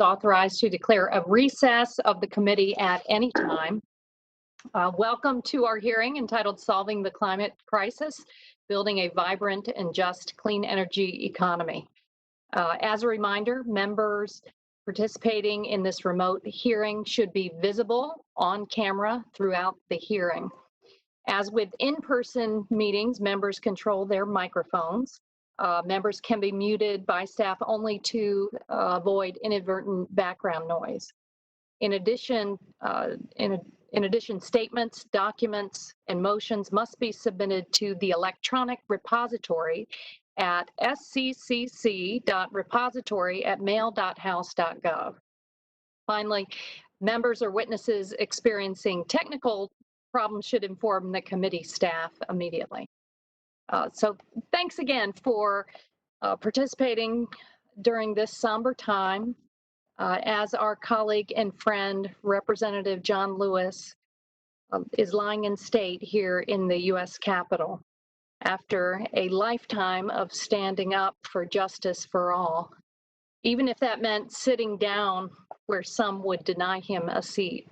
authorized to declare a recess of the committee at any time. Welcome to our hearing entitled Solving the Climate Crisis, Building a Vibrant and Just Clean Energy Economy. As a reminder, members participating in this remote hearing should be visible on camera throughout the hearing. As with in-person meetings, members control their microphones. Members can be muted by staff only to avoid inadvertent background noise. In addition, statements, documents, and motions must be submitted to the electronic repository at sccc.repository@mail.house.gov. Finally, members or witnesses experiencing technical problems should inform the committee staff immediately. So thanks again for participating during this somber time. As our colleague and friend, Representative John Lewis, is lying in state here in the U.S. Capitol after a lifetime of standing up for justice for all, even if that meant sitting down where some would deny him a seat.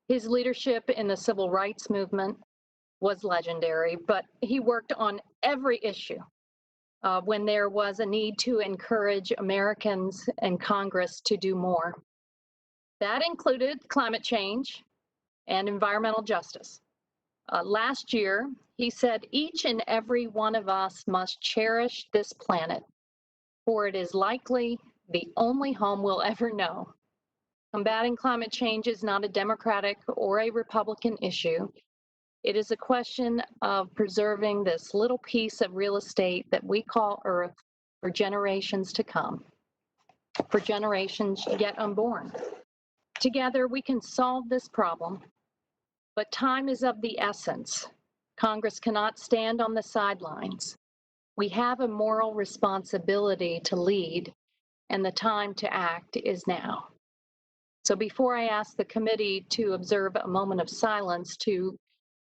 His leadership in the civil rights movement was legendary, but he worked on every issue when there was a need to encourage Americans and Congress to do more. That included climate change and environmental justice. Last year, he said each and every one of us must cherish this planet, for it is likely the only home we'll ever know. Combating climate change is not a Democratic or a Republican issue. It is a question of preserving this little piece of real estate that we call Earth for generations to come, for generations yet unborn. Together, we can solve this problem, but time is of the essence. Congress cannot stand on the sidelines. We have a moral responsibility to lead, and the time to act is now. So before I ask the committee to observe a moment of silence to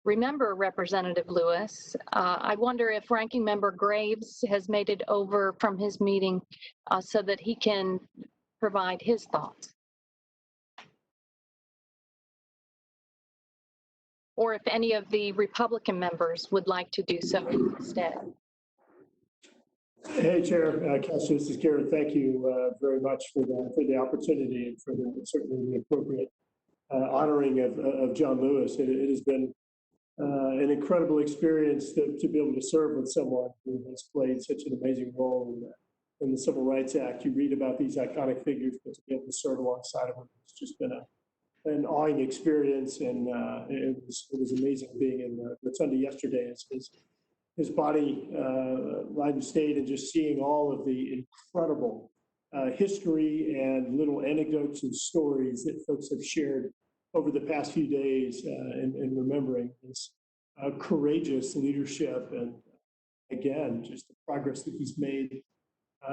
remember Representative Lewis, I wonder if Ranking Member Graves has made it over from his meeting so that he can provide his thoughts. Or if any of the Republican members would like to do so instead. Hey, Chair, Councilor, this is Garrett. Thank you very much for the opportunity and for certainly the appropriate honoring of John Lewis. It has been an incredible experience to be able to serve with someone who has played such an amazing role in the Civil Rights Act. You read about these iconic figures, but to be able to serve alongside of them, it's just been an awing experience, and it was amazing being in the Sunday yesterday. His body lied in state, and just seeing all of the incredible history and little anecdotes and stories that folks have shared over the past few days, and remembering his courageous leadership, and again, just the progress that he's made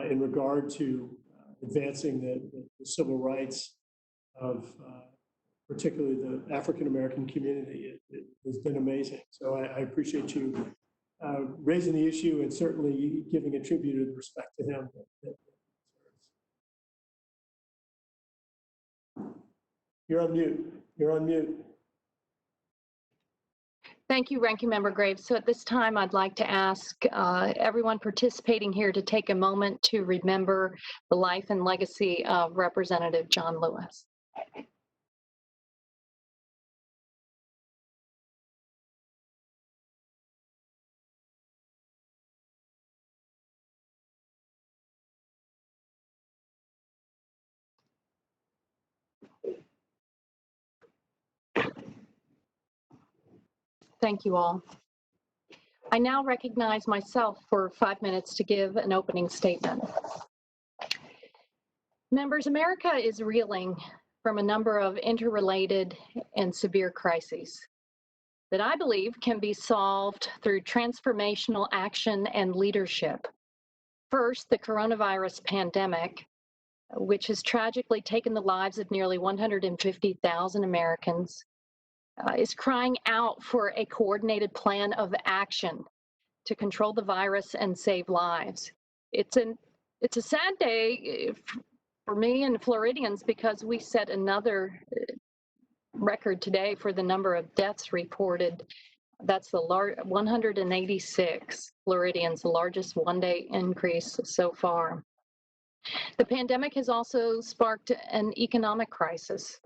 in regard to advancing the civil rights of particularly the African-American community. It has been amazing. So I appreciate you raising the issue and certainly giving a tribute of respect to him. You're on mute. You're on mute. Thank you, Ranking Member Graves. So at this time, I'd like to ask everyone participating here to take a moment to remember the life and legacy of Representative John Lewis. Thank you all. I now recognize myself for 5 minutes to give an opening statement. Members, America is reeling from a number of interrelated and severe crises that I believe can be solved through transformational action and leadership. First, the coronavirus pandemic, which has tragically taken the lives of nearly 150,000 Americans, is crying out for a coordinated plan of action to control the virus and save lives. It's a sad day For me and Floridians, because we set another record today for the number of deaths reported. That's the 186 Floridians, the largest one-day increase so far. The pandemic has also sparked an economic crisis.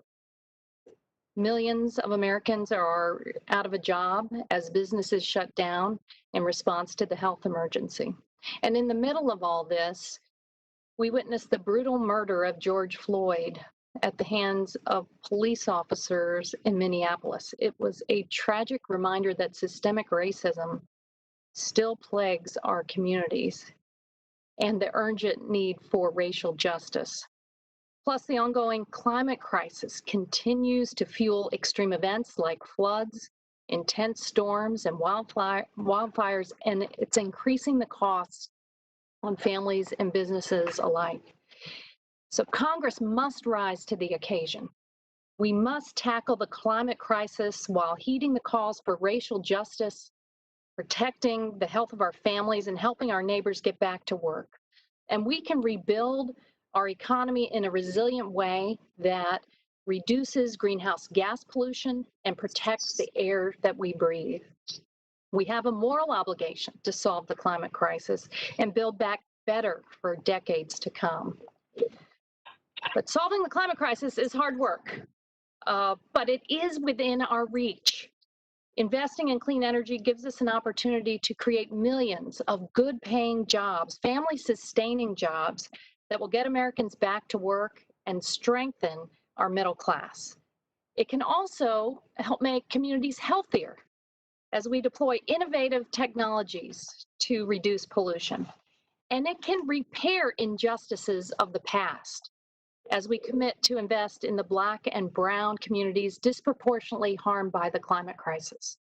Millions of Americans are out of a job as businesses shut down in response to the health emergency. And in the middle of all this, we witnessed the brutal murder of George Floyd at the hands of police officers in Minneapolis. It was a tragic reminder that systemic racism still plagues our communities and the urgent need for racial justice. Plus, the ongoing climate crisis continues to fuel extreme events like floods, intense storms, and wildfires, and it's increasing the costs on families and businesses alike. So Congress must rise to the occasion. We must tackle the climate crisis while heeding the calls for racial justice, protecting the health of our families, and helping our neighbors get back to work. And we can rebuild our economy in a resilient way that reduces greenhouse gas pollution and protects the air that we breathe. We have a moral obligation to solve the climate crisis and build back better for decades to come. But solving the climate crisis is hard work, but it is within our reach. Investing in clean energy gives us an opportunity to create millions of good-paying jobs, family-sustaining jobs that will get Americans back to work and strengthen our middle class. It can also help make communities healthier as we deploy innovative technologies to reduce pollution. And it can repair injustices of the past as we commit to invest in the Black and Brown communities disproportionately harmed by the climate crisis.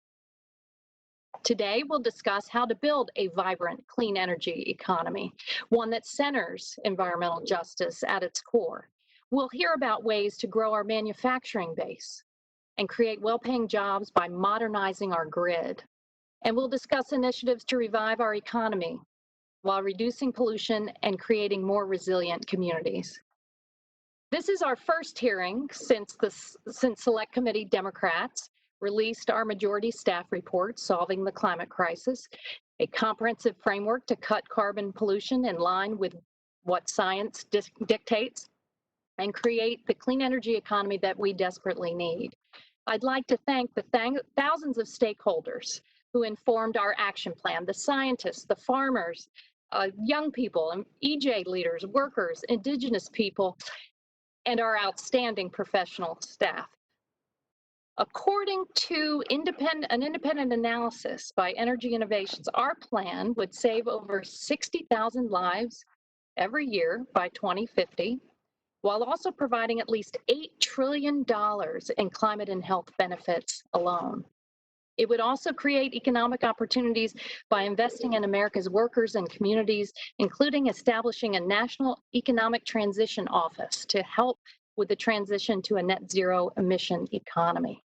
Today, we'll discuss how to build a vibrant, clean energy economy, one that centers environmental justice at its core. We'll hear about ways to grow our manufacturing base and create well-paying jobs by modernizing our grid. And we'll discuss initiatives to revive our economy while reducing pollution and creating more resilient communities. This is our first hearing since Select Committee Democrats released our majority staff report, Solving the Climate Crisis, a comprehensive framework to cut carbon pollution in line with what science dictates and create the clean energy economy that we desperately need. I'd like to thank the thousands of stakeholders who informed our action plan, the scientists, the farmers, young people, and EJ leaders, workers, Indigenous people, and our outstanding professional staff. According to an independent analysis by Energy Innovations, our plan would save over 60,000 lives every year by 2050, while also providing at least $8 trillion in climate and health benefits alone. It would also create economic opportunities by investing in America's workers and communities, including establishing a National Economic Transition Office to help with the transition to a net zero emission economy.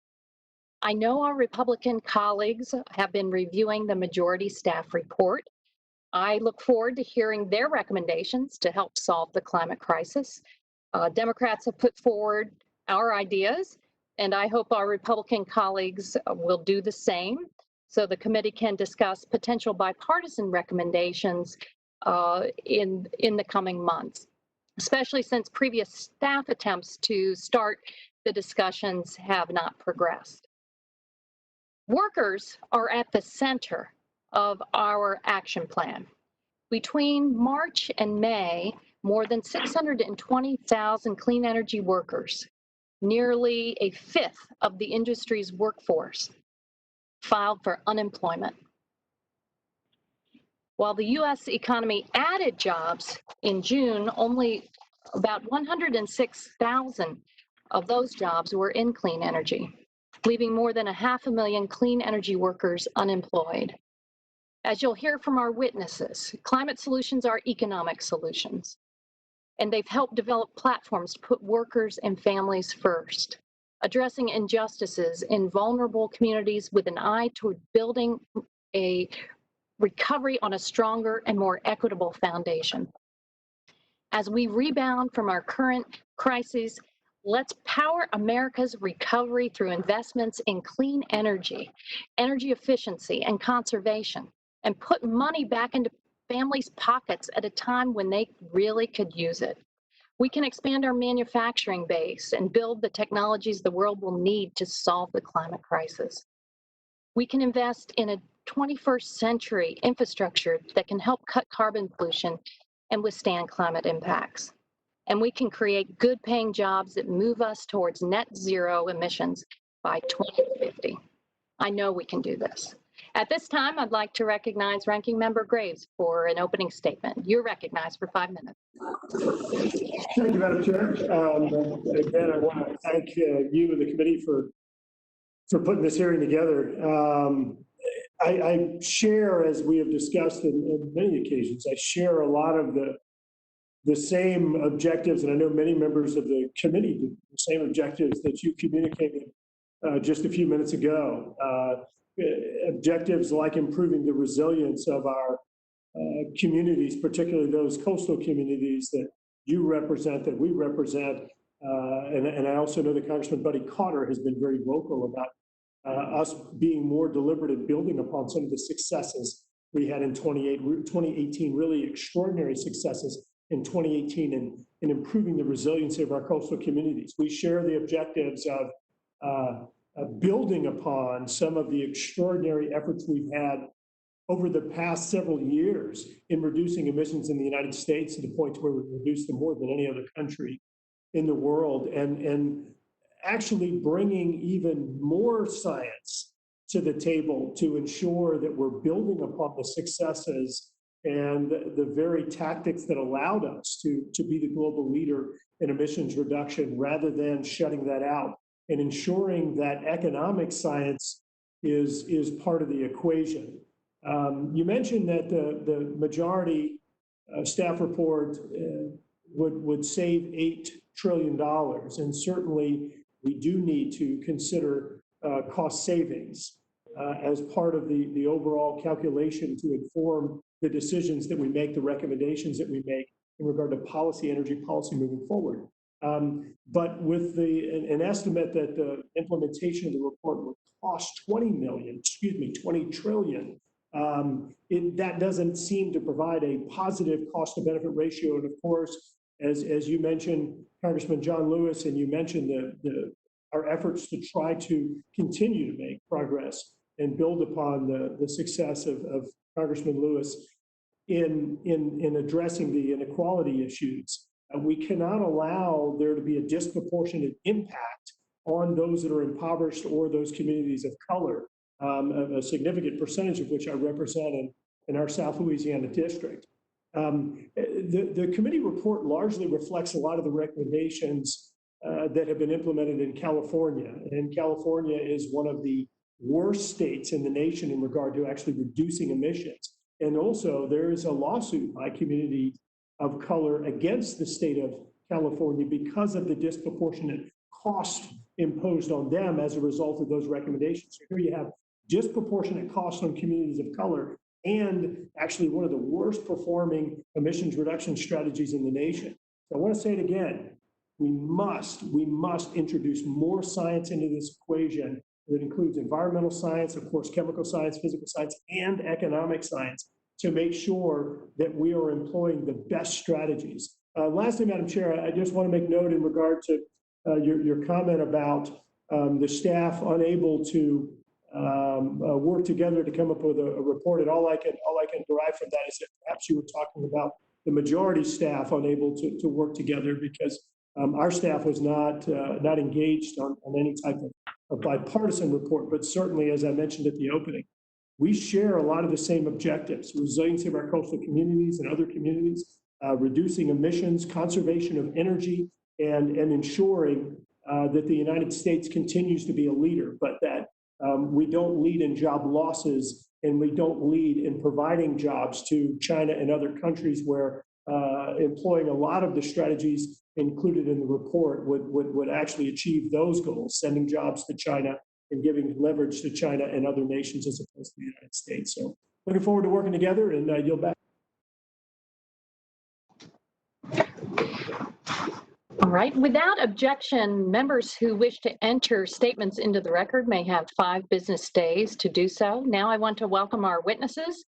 I know our Republican colleagues have been reviewing the majority staff report. I look forward to hearing their recommendations to help solve the climate crisis. Democrats have put forward our ideas, and I hope our Republican colleagues will do the same so the committee can discuss potential bipartisan recommendations in the coming months, especially since previous staff attempts to start the discussions have not progressed. Workers are at the center of our action plan. Between March and May, more than 620,000 clean energy workers, nearly a fifth of the industry's workforce, filed for unemployment. While the U.S. economy added jobs in June, only about 106,000 of those jobs were in clean energy, leaving more than 500,000 clean energy workers unemployed. As you'll hear from our witnesses, climate solutions are economic solutions, and they've helped develop platforms to put workers and families first, addressing injustices in vulnerable communities with an eye toward building a recovery on a stronger and more equitable foundation. As we rebound from our current crises, let's power America's recovery through investments in clean energy, energy efficiency, and conservation, and put money back into families' pockets at a time when they really could use it. We can expand our manufacturing base and build the technologies the world will need to solve the climate crisis. We can invest in a 21st century infrastructure that can help cut carbon pollution and withstand climate impacts. And we can create good paying jobs that move us towards net zero emissions by 2050. I know we can do this. At this time, I'd like to recognize Ranking Member Graves for an opening statement. You're recognized for 5 minutes. Thank you, Madam Chair. Again, I want to thank you and the committee for putting this hearing together. I share, as we have discussed on many occasions, I share a lot of the same objectives, and I know many members of the committee do the same objectives that you communicated just a few minutes ago. Objectives like improving the resilience of our communities, particularly those coastal communities that you represent, that we represent. And I also know that Congressman Buddy Carter has been very vocal about us being more deliberate in building upon some of the successes we had in 2018, really extraordinary successes in 2018 in improving the resiliency of our coastal communities. We share the objectives of building upon some of the extraordinary efforts we've had over the past several years in reducing emissions in the United States to the point where we've reduced them more than any other country in the world, and actually bringing even more science to the table to ensure that we're building upon the successes and the very tactics that allowed us to be the global leader in emissions reduction, rather than shutting that out, and ensuring that economic science is part of the equation. You mentioned that the majority staff report would save $8 trillion, and certainly we do need to consider cost savings as part of the overall calculation to inform the decisions that we make, the recommendations that we make in regard to policy, energy policy moving forward. But with an estimate that the implementation of the report would cost 20 trillion, that doesn't seem to provide a positive cost to benefit ratio. And of course, as you mentioned, Congressman John Lewis, and you mentioned our efforts to try to continue to make progress and build upon the success of Congressman Lewis in addressing the inequality issues. We cannot allow there to be a disproportionate impact on those that are impoverished or those communities of color, a significant percentage of which I represent in our South Louisiana district. The committee report largely reflects a lot of the recommendations that have been implemented in California. And California is one of the worst states in the nation in regard to actually reducing emissions. And also there is a lawsuit by community of color against the state of California because of the disproportionate cost imposed on them as a result of those recommendations. So here you have disproportionate costs on communities of color and actually one of the worst performing emissions reduction strategies in the nation. So I want to say it again, we must introduce more science into this equation that includes environmental science, of course, chemical science, physical science, and economic science to make sure that we are employing the best strategies. Lastly, Madam Chair, I just want to make note in regard to your comment about the staff unable to work together to come up with a report. And all I can derive from that is that perhaps you were talking about the majority staff unable to work together, because our staff was not engaged on any type of bipartisan report. But certainly, as I mentioned at the opening, we share a lot of the same objectives: resiliency of our coastal communities and other communities, reducing emissions, conservation of energy, and ensuring that the United States continues to be a leader, but that we don't lead in job losses and we don't lead in providing jobs to China and other countries where employing a lot of the strategies included in the report would actually achieve those goals, sending jobs to China and giving leverage to China and other nations as opposed to the United States. So looking forward to working together, and I yield back. All right. Without objection, members who wish to enter statements into the record may have 5 business days to do so. Now I want to welcome our witnesses.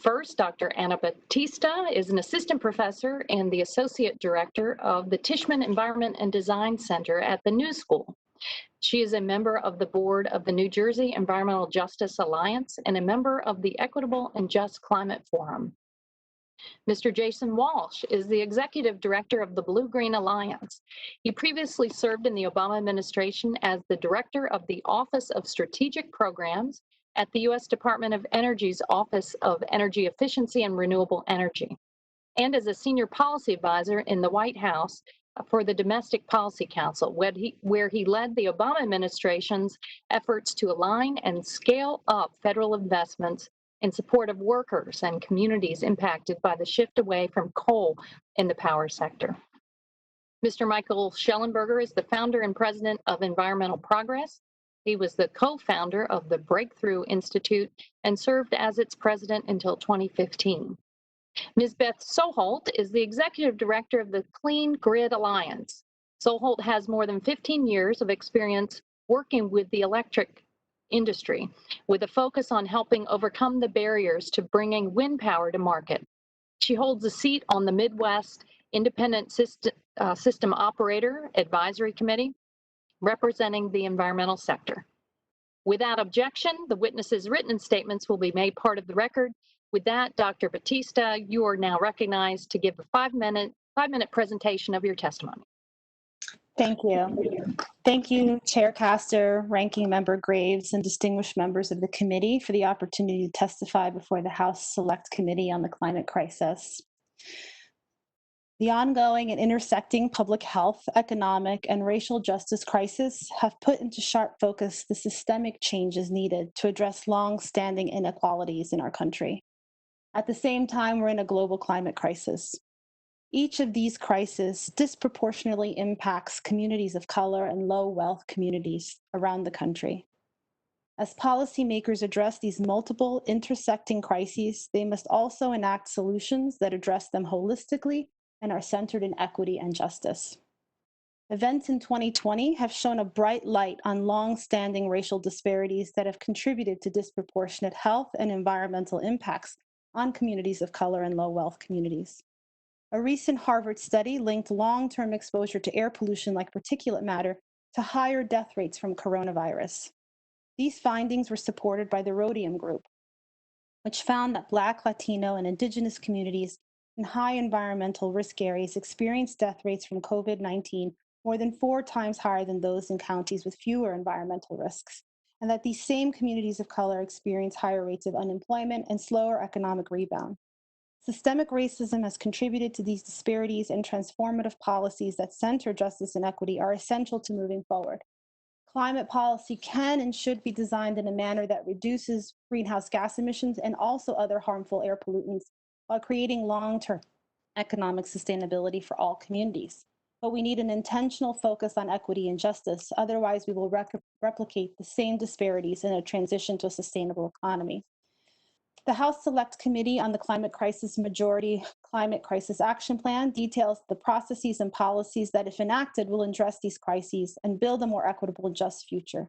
First, Dr. Anna Baptista is an assistant professor and the associate director of the Tishman Environment and Design Center at the New School. She is a member of the board of the New Jersey Environmental Justice Alliance and a member of the Equitable and Just Climate Forum. Mr. Jason Walsh is the executive director of the BlueGreen Alliance. He previously served in the Obama administration as the director of the Office of Strategic Programs at the U.S. Department of Energy's Office of Energy Efficiency and Renewable Energy, and as a senior policy advisor in the White House for the Domestic Policy Council, where he led the Obama administration's efforts to align and scale up federal investments in support of workers and communities impacted by the shift away from coal in the power sector. Mr. Michael Shellenberger is the founder and president of Environmental Progress. He was the co-founder of the Breakthrough Institute and served as its president until 2015. Ms. Beth Soholt is the executive director of the Clean Grid Alliance. Soholt has more than 15 years of experience working with the electric industry, with a focus on helping overcome the barriers to bringing wind power to market. She holds a seat on the Midwest Independent System Operator Advisory Committee, representing the environmental sector. Without objection, the witnesses' written statements will be made part of the record. With that, Dr. Baptista, you are now recognized to give a 5-minute presentation of your testimony. Thank you. Thank you, Chair Castor, Ranking Member Graves, and distinguished members of the committee for the opportunity to testify before the House Select Committee on the Climate Crisis. The ongoing and intersecting public health, economic, and racial justice crisis have put into sharp focus the systemic changes needed to address long-standing inequalities in our country. At the same time, we're in a global climate crisis. Each of these crises disproportionately impacts communities of color and low-wealth communities around the country. As policymakers address these multiple intersecting crises, they must also enact solutions that address them holistically and are centered in equity and justice. Events in 2020 have shone a bright light on long-standing racial disparities that have contributed to disproportionate health and environmental impacts on communities of color and low-wealth communities. A recent Harvard study linked long-term exposure to air pollution like particulate matter to higher death rates from coronavirus. These findings were supported by the Rhodium Group, which found that Black, Latino, and Indigenous communities in high environmental risk areas experienced death rates from COVID-19 more than 4 times higher than those in counties with fewer environmental risks, and that these same communities of color experience higher rates of unemployment and slower economic rebound. Systemic racism has contributed to these disparities, and transformative policies that center justice and equity are essential to moving forward. Climate policy can and should be designed in a manner that reduces greenhouse gas emissions and also other harmful air pollutants while creating long-term economic sustainability for all communities. But we need an intentional focus on equity and justice. Otherwise, we will replicate the same disparities in a transition to a sustainable economy. The House Select Committee on the Climate Crisis Majority Climate Crisis Action Plan details the processes and policies that, if enacted, will address these crises and build a more equitable and just future.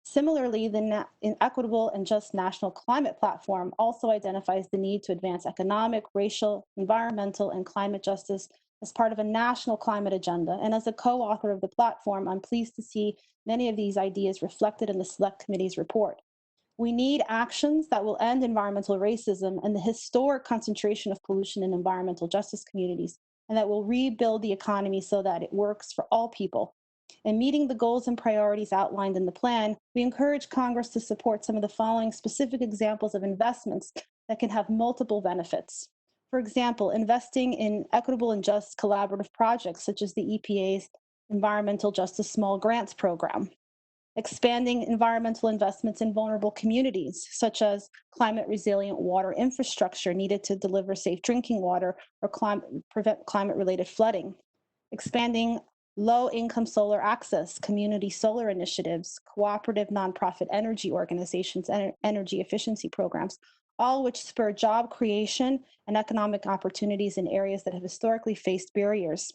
Similarly, the Equitable and Just National Climate Platform also identifies the need to advance economic, racial, environmental, and climate justice as part of a national climate agenda. And as a co-author of the platform, I'm pleased to see many of these ideas reflected in the Select Committee's report. We need actions that will end environmental racism and the historic concentration of pollution in environmental justice communities, and that will rebuild the economy so that it works for all people. In meeting the goals and priorities outlined in the plan, we encourage Congress to support some of the following specific examples of investments that can have multiple benefits. For example, investing in equitable and just collaborative projects such as the EPA's Environmental Justice Small Grants Program. Expanding environmental investments in vulnerable communities, such as climate-resilient water infrastructure needed to deliver safe drinking water or prevent climate-related flooding. Expanding low-income solar access, community solar initiatives, cooperative nonprofit energy organizations, and energy efficiency programs, all which spur job creation and economic opportunities in areas that have historically faced barriers.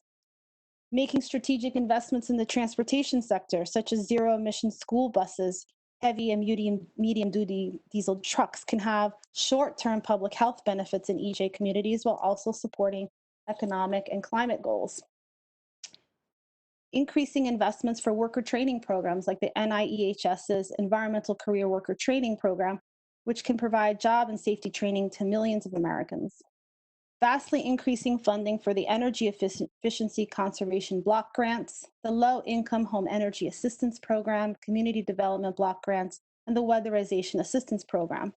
making strategic investments in the transportation sector, such as zero-emission school buses, heavy and medium-duty diesel trucks, can have short-term public health benefits in EJ communities while also supporting economic and climate goals. Increasing investments for worker training programs like the NIEHS's Environmental Career Worker Training Program, which can provide job and safety training to millions of Americans. Vastly increasing funding for the Energy Efficiency Conservation Block Grants, the Low Income Home Energy Assistance Program, Community Development Block Grants, and the Weatherization Assistance Program.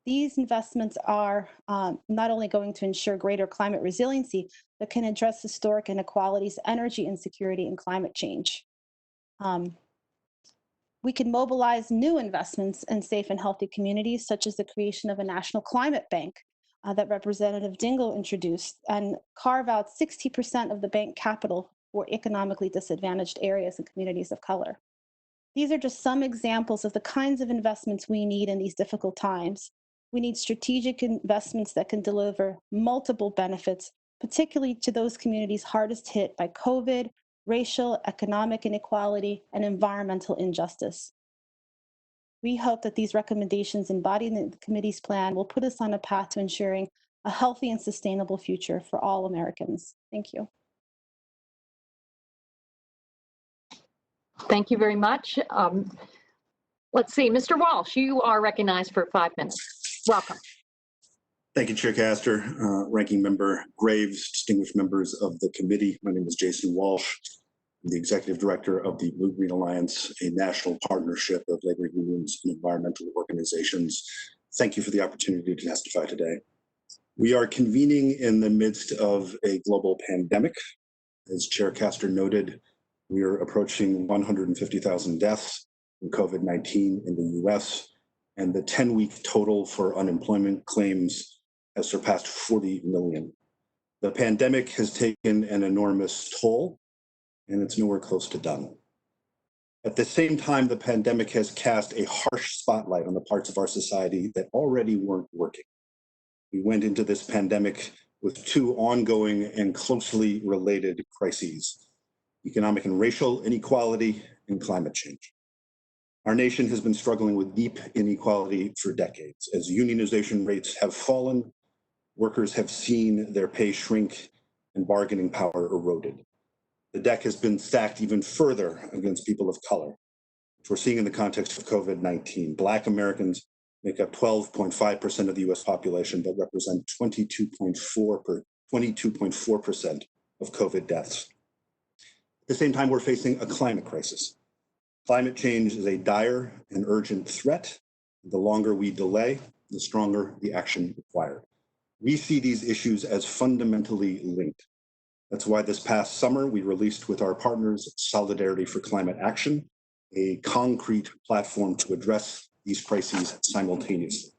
These investments are not only going to ensure greater climate resiliency, but can address historic inequalities, energy insecurity, and climate change. We can mobilize new investments in safe and healthy communities, such as the creation of a national climate bank that Representative Dingell introduced, and carve out 60% of the bank capital for economically disadvantaged areas and communities of color. These are just some examples of the kinds of investments we need in these difficult times. We need strategic investments that can deliver multiple benefits, particularly to those communities hardest hit by COVID, racial, economic inequality, and environmental injustice. We hope that these recommendations embodied in the committee's plan will put us on a path to ensuring a healthy and sustainable future for all Americans. Thank you. Thank you very much. Let's see, Mr. Walsh, you are recognized for 5 minutes. Welcome. Thank you, Chair Castor, Ranking Member Graves, distinguished members of the committee. My name is Jason Walsh. I'm the Executive Director of the BlueGreen Alliance, a national partnership of labor unions and environmental organizations. Thank you for the opportunity to testify today. We are convening in the midst of a global pandemic. As Chair Castor noted, we are approaching 150,000 deaths from COVID-19 in the US, and the 10-week total for unemployment claims has surpassed 40 million. The pandemic has taken an enormous toll, and it's nowhere close to done. At the same time, the pandemic has cast a harsh spotlight on the parts of our society that already weren't working. We went into this pandemic with two ongoing and closely related crises: economic and racial inequality and climate change. Our nation has been struggling with deep inequality for decades. As unionization rates have fallen, workers have seen their pay shrink and bargaining power eroded. The deck has been stacked even further against people of color, which we're seeing in the context of COVID-19. Black Americans make up 12.5% of the US population, but represent 22.4% of COVID deaths. At the same time, we're facing a climate crisis. Climate change is a dire and urgent threat. The longer we delay, the stronger the action required. We see these issues as fundamentally linked. That's why this past summer, we released with our partners Solidarity for Climate Action, a concrete platform to address these crises simultaneously.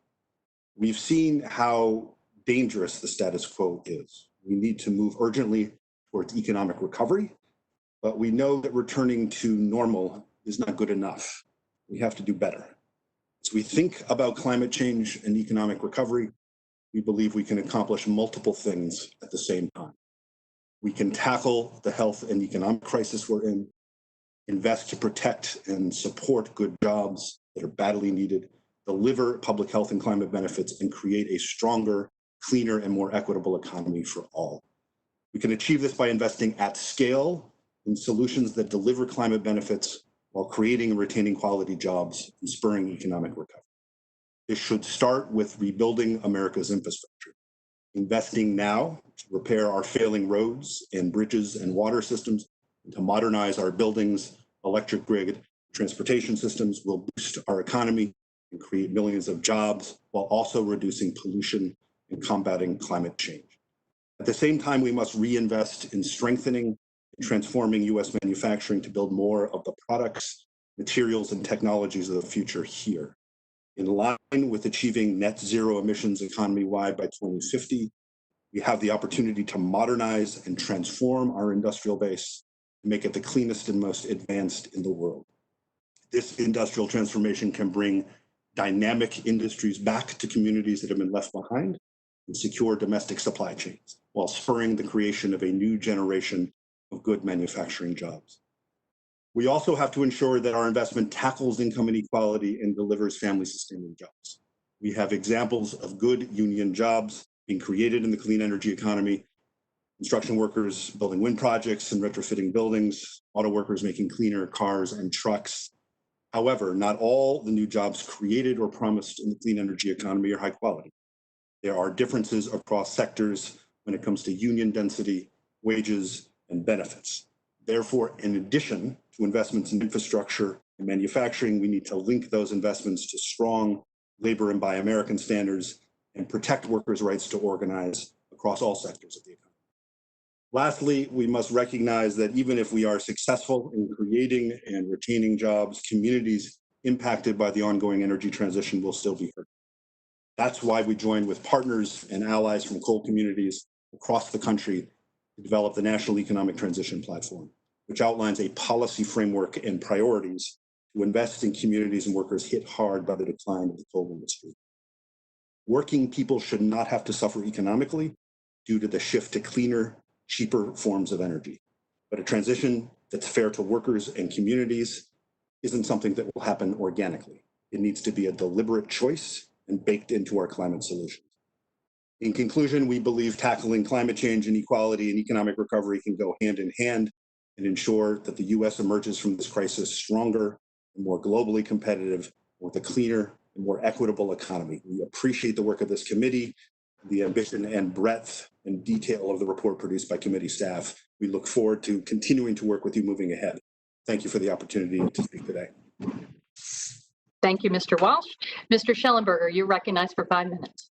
We've seen how dangerous the status quo is. We need to move urgently towards economic recovery, but we know that returning to normal is not good enough. We have to do better. As we think about climate change and economic recovery, we believe we can accomplish multiple things at the same time. We can tackle the health and economic crisis we're in, invest to protect and support good jobs that are badly needed, deliver public health and climate benefits, and create a stronger, cleaner, and more equitable economy for all. We can achieve this by investing at scale in solutions that deliver climate benefits while creating and retaining quality jobs and spurring economic recovery. This should start with rebuilding America's infrastructure, investing now to repair our failing roads and bridges and water systems, and to modernize our buildings, electric grid, transportation systems will boost our economy and create millions of jobs while also reducing pollution and combating climate change. At the same time, we must reinvest in strengthening and transforming US manufacturing to build more of the products, materials, and technologies of the future here. In line with achieving net zero emissions economy-wide by 2050, we have the opportunity to modernize and transform our industrial base to make it the cleanest and most advanced in the world. This industrial transformation can bring dynamic industries back to communities that have been left behind and secure domestic supply chains, while spurring the creation of a new generation of good manufacturing jobs. We also have to ensure that our investment tackles income inequality and delivers family-sustaining jobs. We have examples of good union jobs being created in the clean energy economy: construction workers building wind projects and retrofitting buildings, auto workers making cleaner cars and trucks. However, not all the new jobs created or promised in the clean energy economy are high quality. There are differences across sectors when it comes to union density, wages, and benefits. Therefore, in addition to investments in infrastructure and manufacturing, we need to link those investments to strong labor and Buy American standards and protect workers' rights to organize across all sectors of the economy. Lastly, we must recognize that even if we are successful in creating and retaining jobs, communities impacted by the ongoing energy transition will still be hurt. That's why we joined with partners and allies from coal communities across the country to develop the National Economic Transition Platform, which outlines a policy framework and priorities to invest in communities and workers hit hard by the decline of the coal industry. Working people should not have to suffer economically due to the shift to cleaner, cheaper forms of energy. But a transition that's fair to workers and communities isn't something that will happen organically. It needs to be a deliberate choice and baked into our climate solutions. In conclusion, we believe tackling climate change, inequality, and economic recovery can go hand in hand and ensure that the U.S. emerges from this crisis stronger and more globally competitive with a cleaner and more equitable economy. We appreciate the work of this committee, the ambition and breadth and detail of the report produced by committee staff. We look forward to continuing to work with you moving ahead. Thank you for the opportunity to speak today. Thank you, Mr. Walsh. Mr. Schellenberger, you're recognized for 5 minutes.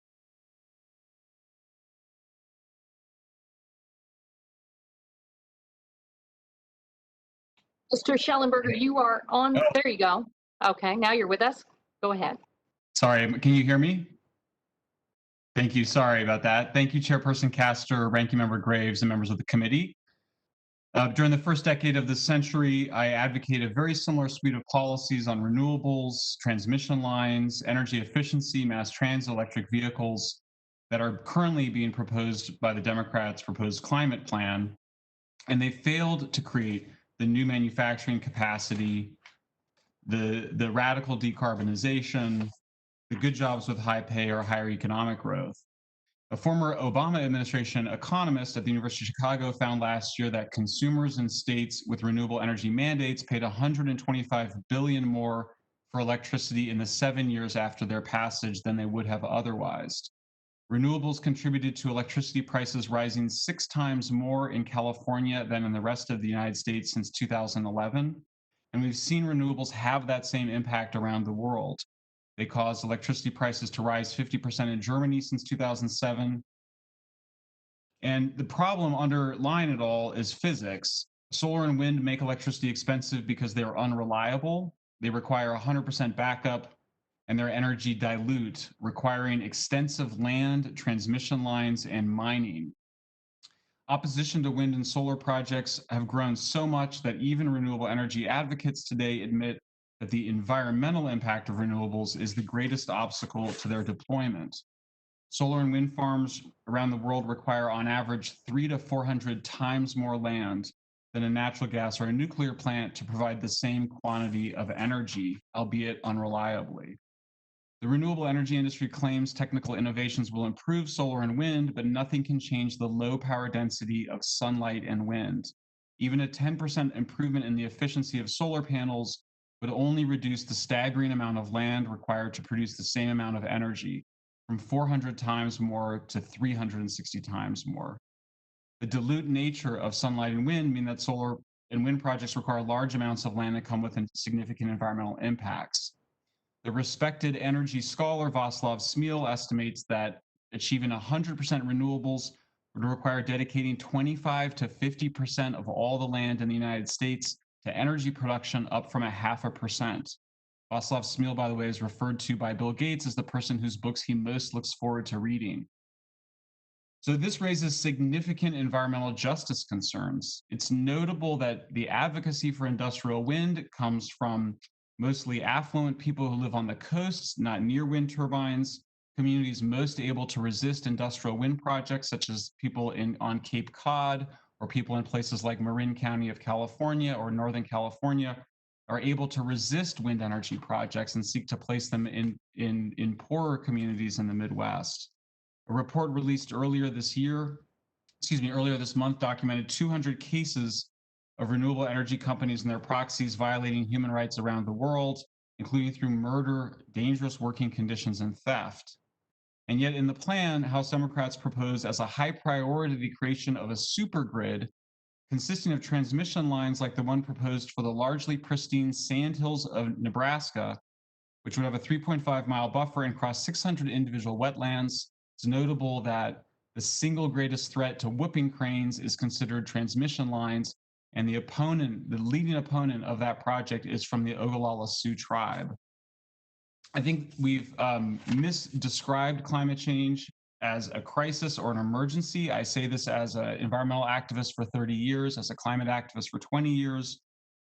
Mr. Schellenberger, you are on. There you go. Okay, now you're with us. Go ahead. Sorry, can you hear me? Thank you. Sorry about that. Thank you, Chairperson Castor, Ranking Member Graves, and members of the committee. During the first decade of this century, I advocated a very similar suite of policies on renewables, transmission lines, energy efficiency, mass transit, electric vehicles that are currently being proposed by the Democrats' proposed climate plan. And they failed to create the new manufacturing capacity, the radical decarbonization, the good jobs with high pay or higher economic growth. A former Obama administration economist at the University of Chicago found last year that consumers in states with renewable energy mandates paid $125 billion more for electricity in the 7 years after their passage than they would have otherwise. Renewables contributed to electricity prices rising 6 times more in California than in the rest of the United States since 2011. And we've seen renewables have that same impact around the world. They caused electricity prices to rise 50% in Germany since 2007. And the problem underlying it all is physics. Solar and wind make electricity expensive because they're unreliable. They require 100% backup, and their energy dilute, requiring extensive land, transmission lines, and mining. Opposition to wind and solar projects have grown so much that even renewable energy advocates today admit that the environmental impact of renewables is the greatest obstacle to their deployment. Solar and wind farms around the world require on average 300 to 400 times more land than a natural gas or a nuclear plant to provide the same quantity of energy, albeit unreliably. The renewable energy industry claims technical innovations will improve solar and wind, but nothing can change the low power density of sunlight and wind. Even a 10% improvement in the efficiency of solar panels would only reduce the staggering amount of land required to produce the same amount of energy, from 400 times more to 360 times more. The dilute nature of sunlight and wind mean that solar and wind projects require large amounts of land that come with significant environmental impacts. The respected energy scholar Václav Smil estimates that achieving 100% renewables would require dedicating 25 to 50% of all the land in the United States to energy production, up from 0.5%. Václav Smil, by the way, is referred to by Bill Gates as the person whose books he most looks forward to reading. So this raises significant environmental justice concerns. It's notable that the advocacy for industrial wind comes from mostly affluent people who live on the coasts, not near wind turbines, communities most able to resist industrial wind projects, such as people on Cape Cod or people in places like Marin County of California or Northern California are able to resist wind energy projects and seek to place them in poorer communities in the Midwest. A report released earlier this month documented 200 cases of renewable energy companies and their proxies violating human rights around the world, including through murder, dangerous working conditions, and theft. And yet in the plan, House Democrats propose as a high priority the creation of a super grid consisting of transmission lines like the one proposed for the largely pristine Sandhills of Nebraska, which would have a 3.5-mile buffer and cross 600 individual wetlands. It's notable that the single greatest threat to whooping cranes is considered transmission lines, and the leading opponent of that project is from the Ogallala Sioux tribe. I think we've misdescribed climate change as a crisis or an emergency. I say this as an environmental activist for 30 years, as a climate activist for 20 years.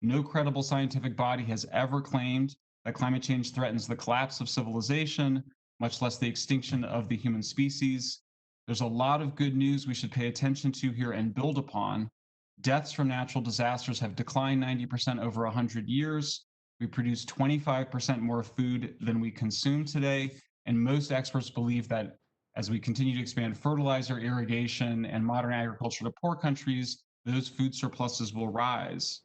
No credible scientific body has ever claimed that climate change threatens the collapse of civilization, much less the extinction of the human species. There's a lot of good news we should pay attention to here and build upon. Deaths from natural disasters have declined 90% over 100 years. We produce 25% more food than we consume today, and most experts believe that as we continue to expand fertilizer, irrigation, and modern agriculture to poor countries, those food surpluses will rise.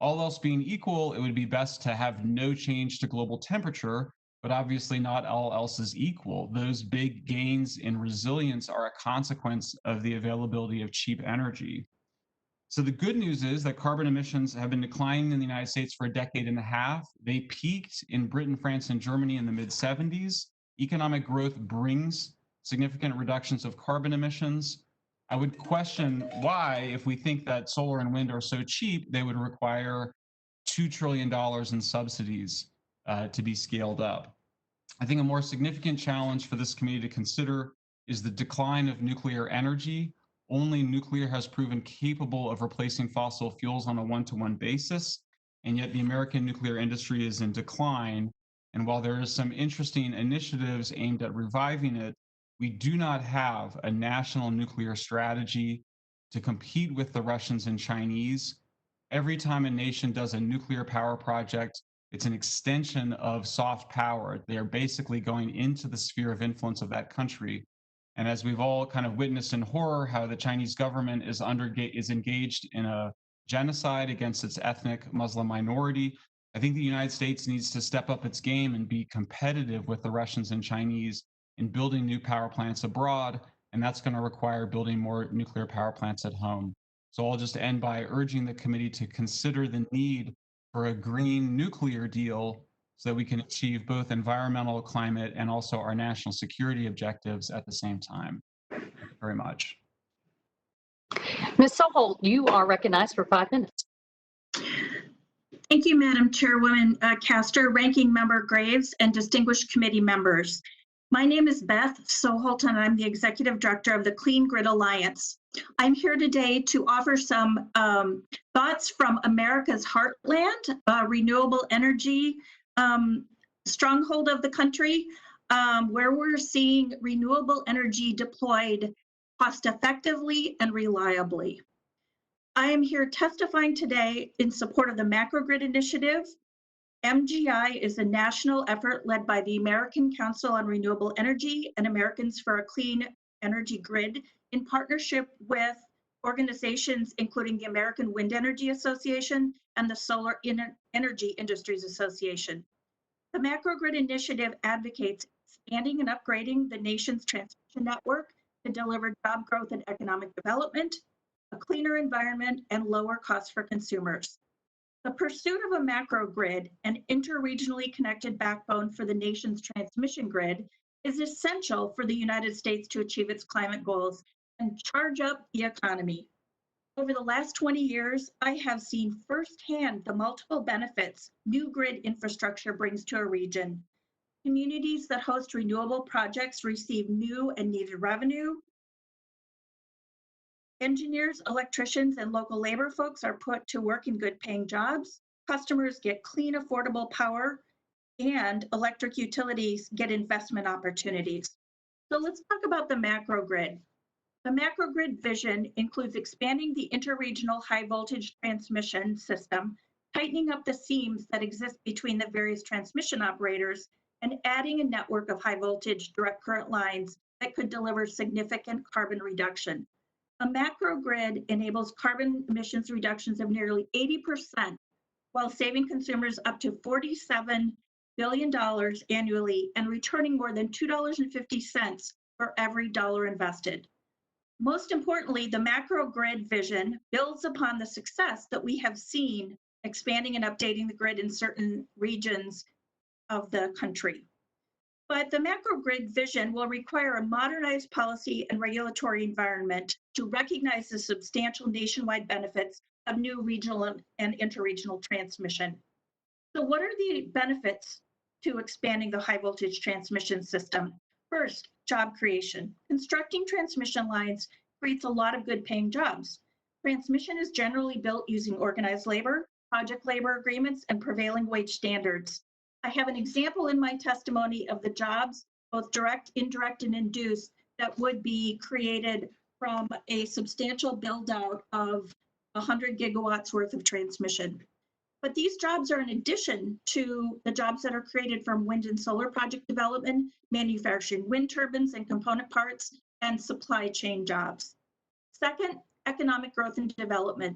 All else being equal, it would be best to have no change to global temperature, but obviously not all else is equal. Those big gains in resilience are a consequence of the availability of cheap energy. So the good news is that carbon emissions have been declining in the United States for a decade and a half. They peaked in Britain, France, and Germany in the mid-70s. Economic growth brings significant reductions of carbon emissions. I would question why, if we think that solar and wind are so cheap, they would require $2 trillion in subsidies to be scaled up. I think a more significant challenge for this committee to consider is the decline of nuclear energy. Only nuclear has proven capable of replacing fossil fuels on a one-to-one basis, and yet the American nuclear industry is in decline. And while there is some interesting initiatives aimed at reviving it, we do not have a national nuclear strategy to compete with the Russians and Chinese. Every time a nation does a nuclear power project, it's an extension of soft power. They are basically going into the sphere of influence of that country. And as we've all kind of witnessed in horror, how the Chinese government is engaged in a genocide against its ethnic Muslim minority, I think the United States needs to step up its game and be competitive with the Russians and Chinese in building new power plants abroad, and that's going to require building more nuclear power plants at home. So I'll just end by urging the committee to consider the need for a green nuclear deal so that we can achieve both environmental, climate, and also our national security objectives at the same time. Thank you very much. Ms. Soholt, you are recognized for 5 minutes. Thank you, Madam Chairwoman Castor, Ranking Member Graves, and distinguished committee members. My name is Beth Soholt, and I'm the Executive Director of the Clean Grid Alliance. I'm here today to offer some thoughts from America's heartland, renewable energy stronghold of the country, where we're seeing renewable energy deployed cost effectively and reliably. I am here testifying today in support of the Macrogrid Initiative. MGI is a national effort led by the American Council on Renewable Energy and Americans for a Clean Energy Grid in partnership with organizations including the American Wind Energy Association and the Solar Energy Industries Association. The Macrogrid Initiative advocates expanding and upgrading the nation's transmission network to deliver job growth and economic development, a cleaner environment, and lower costs for consumers. The pursuit of a macrogrid, an interregionally connected backbone for the nation's transmission grid, is essential for the United States to achieve its climate goals and charge up the economy. Over the last 20 years, I have seen firsthand the multiple benefits new grid infrastructure brings to a region. Communities that host renewable projects receive new and needed revenue. Engineers, electricians, and local labor folks are put to work in good paying jobs. Customers get clean, affordable power, and electric utilities get investment opportunities. So let's talk about the macrogrid. The macrogrid vision includes expanding the interregional high voltage transmission system, tightening up the seams that exist between the various transmission operators, and adding a network of high voltage direct current lines that could deliver significant carbon reduction. A macrogrid enables carbon emissions reductions of nearly 80% while saving consumers up to $47 billion annually and returning more than $2.50 for every dollar invested. Most importantly, the macro grid vision builds upon the success that we have seen expanding and updating the grid in certain regions of the country. But the macro grid vision will require a modernized policy and regulatory environment to recognize the substantial nationwide benefits of new regional and interregional transmission. So what are the benefits to expanding the high voltage transmission system? First, job creation. Constructing transmission lines creates a lot of good paying jobs. Transmission is generally built using organized labor, project labor agreements, and prevailing wage standards. I have an example in my testimony of the jobs, both direct, indirect, and induced, that would be created from a substantial build out of 100 gigawatts worth of transmission. But these jobs are in addition to the jobs that are created from wind and solar project development, manufacturing wind turbines and component parts, and supply chain jobs. Second, economic growth and development.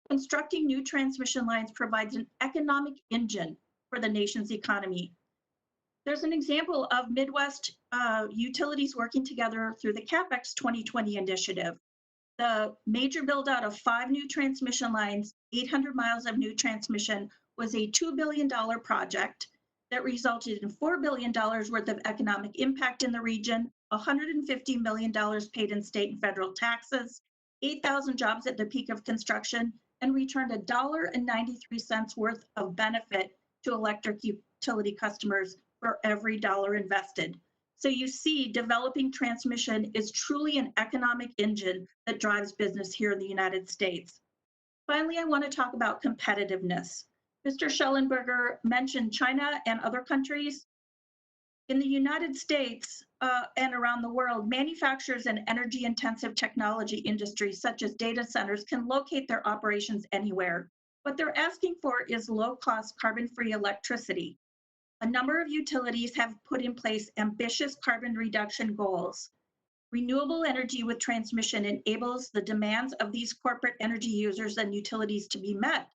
Constructing new transmission lines provides an economic engine for the nation's economy. There's an example of Midwest utilities working together through the CapEx 2020 initiative. The major build out of 5 new transmission lines, 800 miles of new transmission, was a $2 billion project that resulted in $4 billion worth of economic impact in the region, $150 million paid in state and federal taxes, 8,000 jobs at the peak of construction, and returned $1.93 worth of benefit to electric utility customers for every dollar invested. So you see, developing transmission is truly an economic engine that drives business here in the United States. Finally, I want to talk about competitiveness. Mr. Schellenberger mentioned China and other countries. In the United States and around the world, manufacturers and energy-intensive technology industries such as data centers can locate their operations anywhere. What they're asking for is low-cost carbon-free electricity. A number of utilities have put in place ambitious carbon reduction goals. Renewable energy with transmission enables the demands of these corporate energy users and utilities to be met.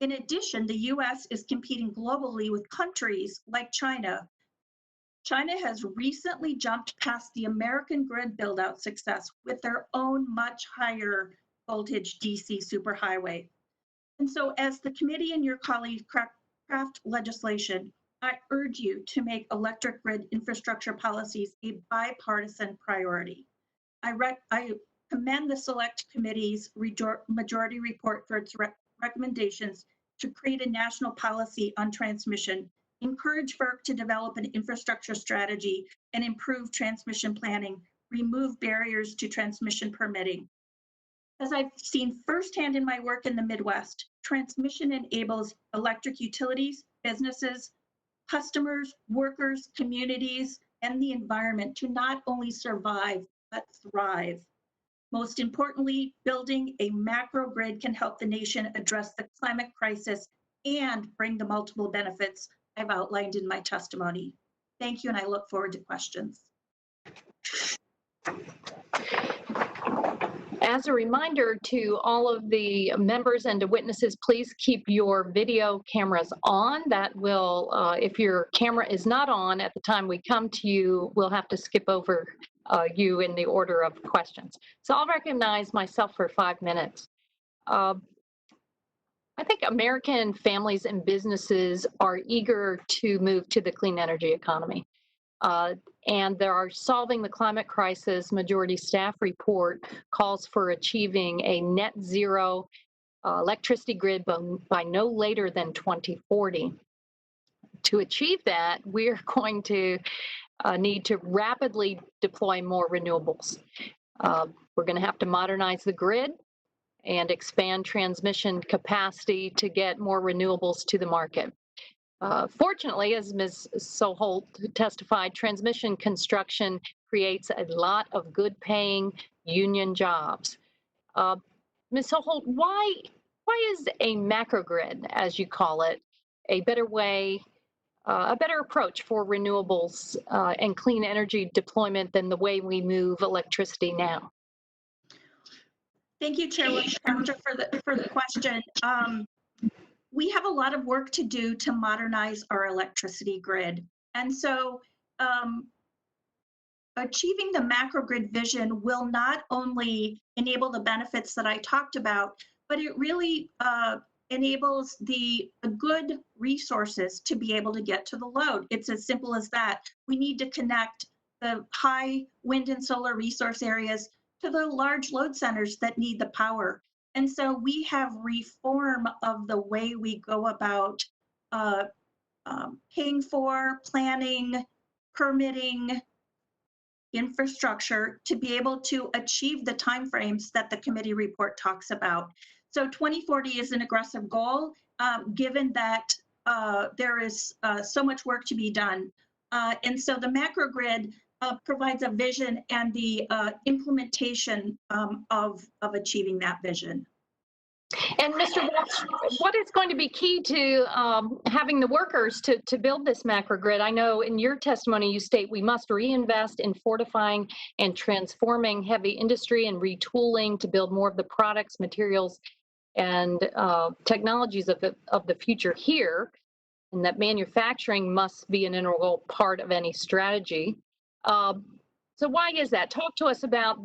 In addition, the US is competing globally with countries like China. China has recently jumped past the American grid build-out success with their own much higher voltage DC superhighway. And so as the committee and your colleagues craft legislation, I urge you to make electric grid infrastructure policies a bipartisan priority. I commend the Select Committee's majority report for its recommendations to create a national policy on transmission, encourage FERC to develop an infrastructure strategy and improve transmission planning, remove barriers to transmission permitting. As I've seen firsthand in my work in the Midwest, transmission enables electric utilities, businesses, customers, workers, communities, and the environment to not only survive, but thrive. Most importantly, building a macro grid can help the nation address the climate crisis and bring the multiple benefits I've outlined in my testimony. Thank you, and I look forward to questions. As a reminder to all of the members and to witnesses, please keep your video cameras on. That will, if your camera is not on at the time we come to you, we'll have to skip over you in the order of questions. So I'll recognize myself for 5 minutes. I think American families and businesses are eager to move to the clean energy economy. And there are solving the climate crisis. Majority staff report calls for achieving a net zero electricity grid by no later than 2040. To achieve that, we're going to need to rapidly deploy more renewables. We're going to have to modernize the grid and expand transmission capacity to get more renewables to the market. Fortunately, as Ms. Soholt testified, transmission construction creates a lot of good-paying union jobs. Ms. Soholt, why is a macrogrid, as you call it, a better way, a better approach for renewables and clean energy deployment than the way we move electricity now? Thank you, Chairwoman Castor, for the question. We have a lot of work to do to modernize our electricity grid. And so achieving the macrogrid vision will not only enable the benefits that I talked about, but it really enables the good resources to be able to get to the load. It's as simple as that. We need to connect the high wind and solar resource areas to the large load centers that need the power. And so we have reform of the way we go about paying for, planning, permitting, infrastructure to be able to achieve the timeframes that the committee report talks about. So 2040 is an aggressive goal, given that there is so much work to be done. And so the macrogrid provides a vision and the implementation of achieving that vision. And Mr. Walsh, what is going to be key to having the workers to build this macrogrid? I know in your testimony you state we must reinvest in fortifying and transforming heavy industry and retooling to build more of the products, materials, and technologies of the future here, and that manufacturing must be an integral part of any strategy. So why is that? Talk to us about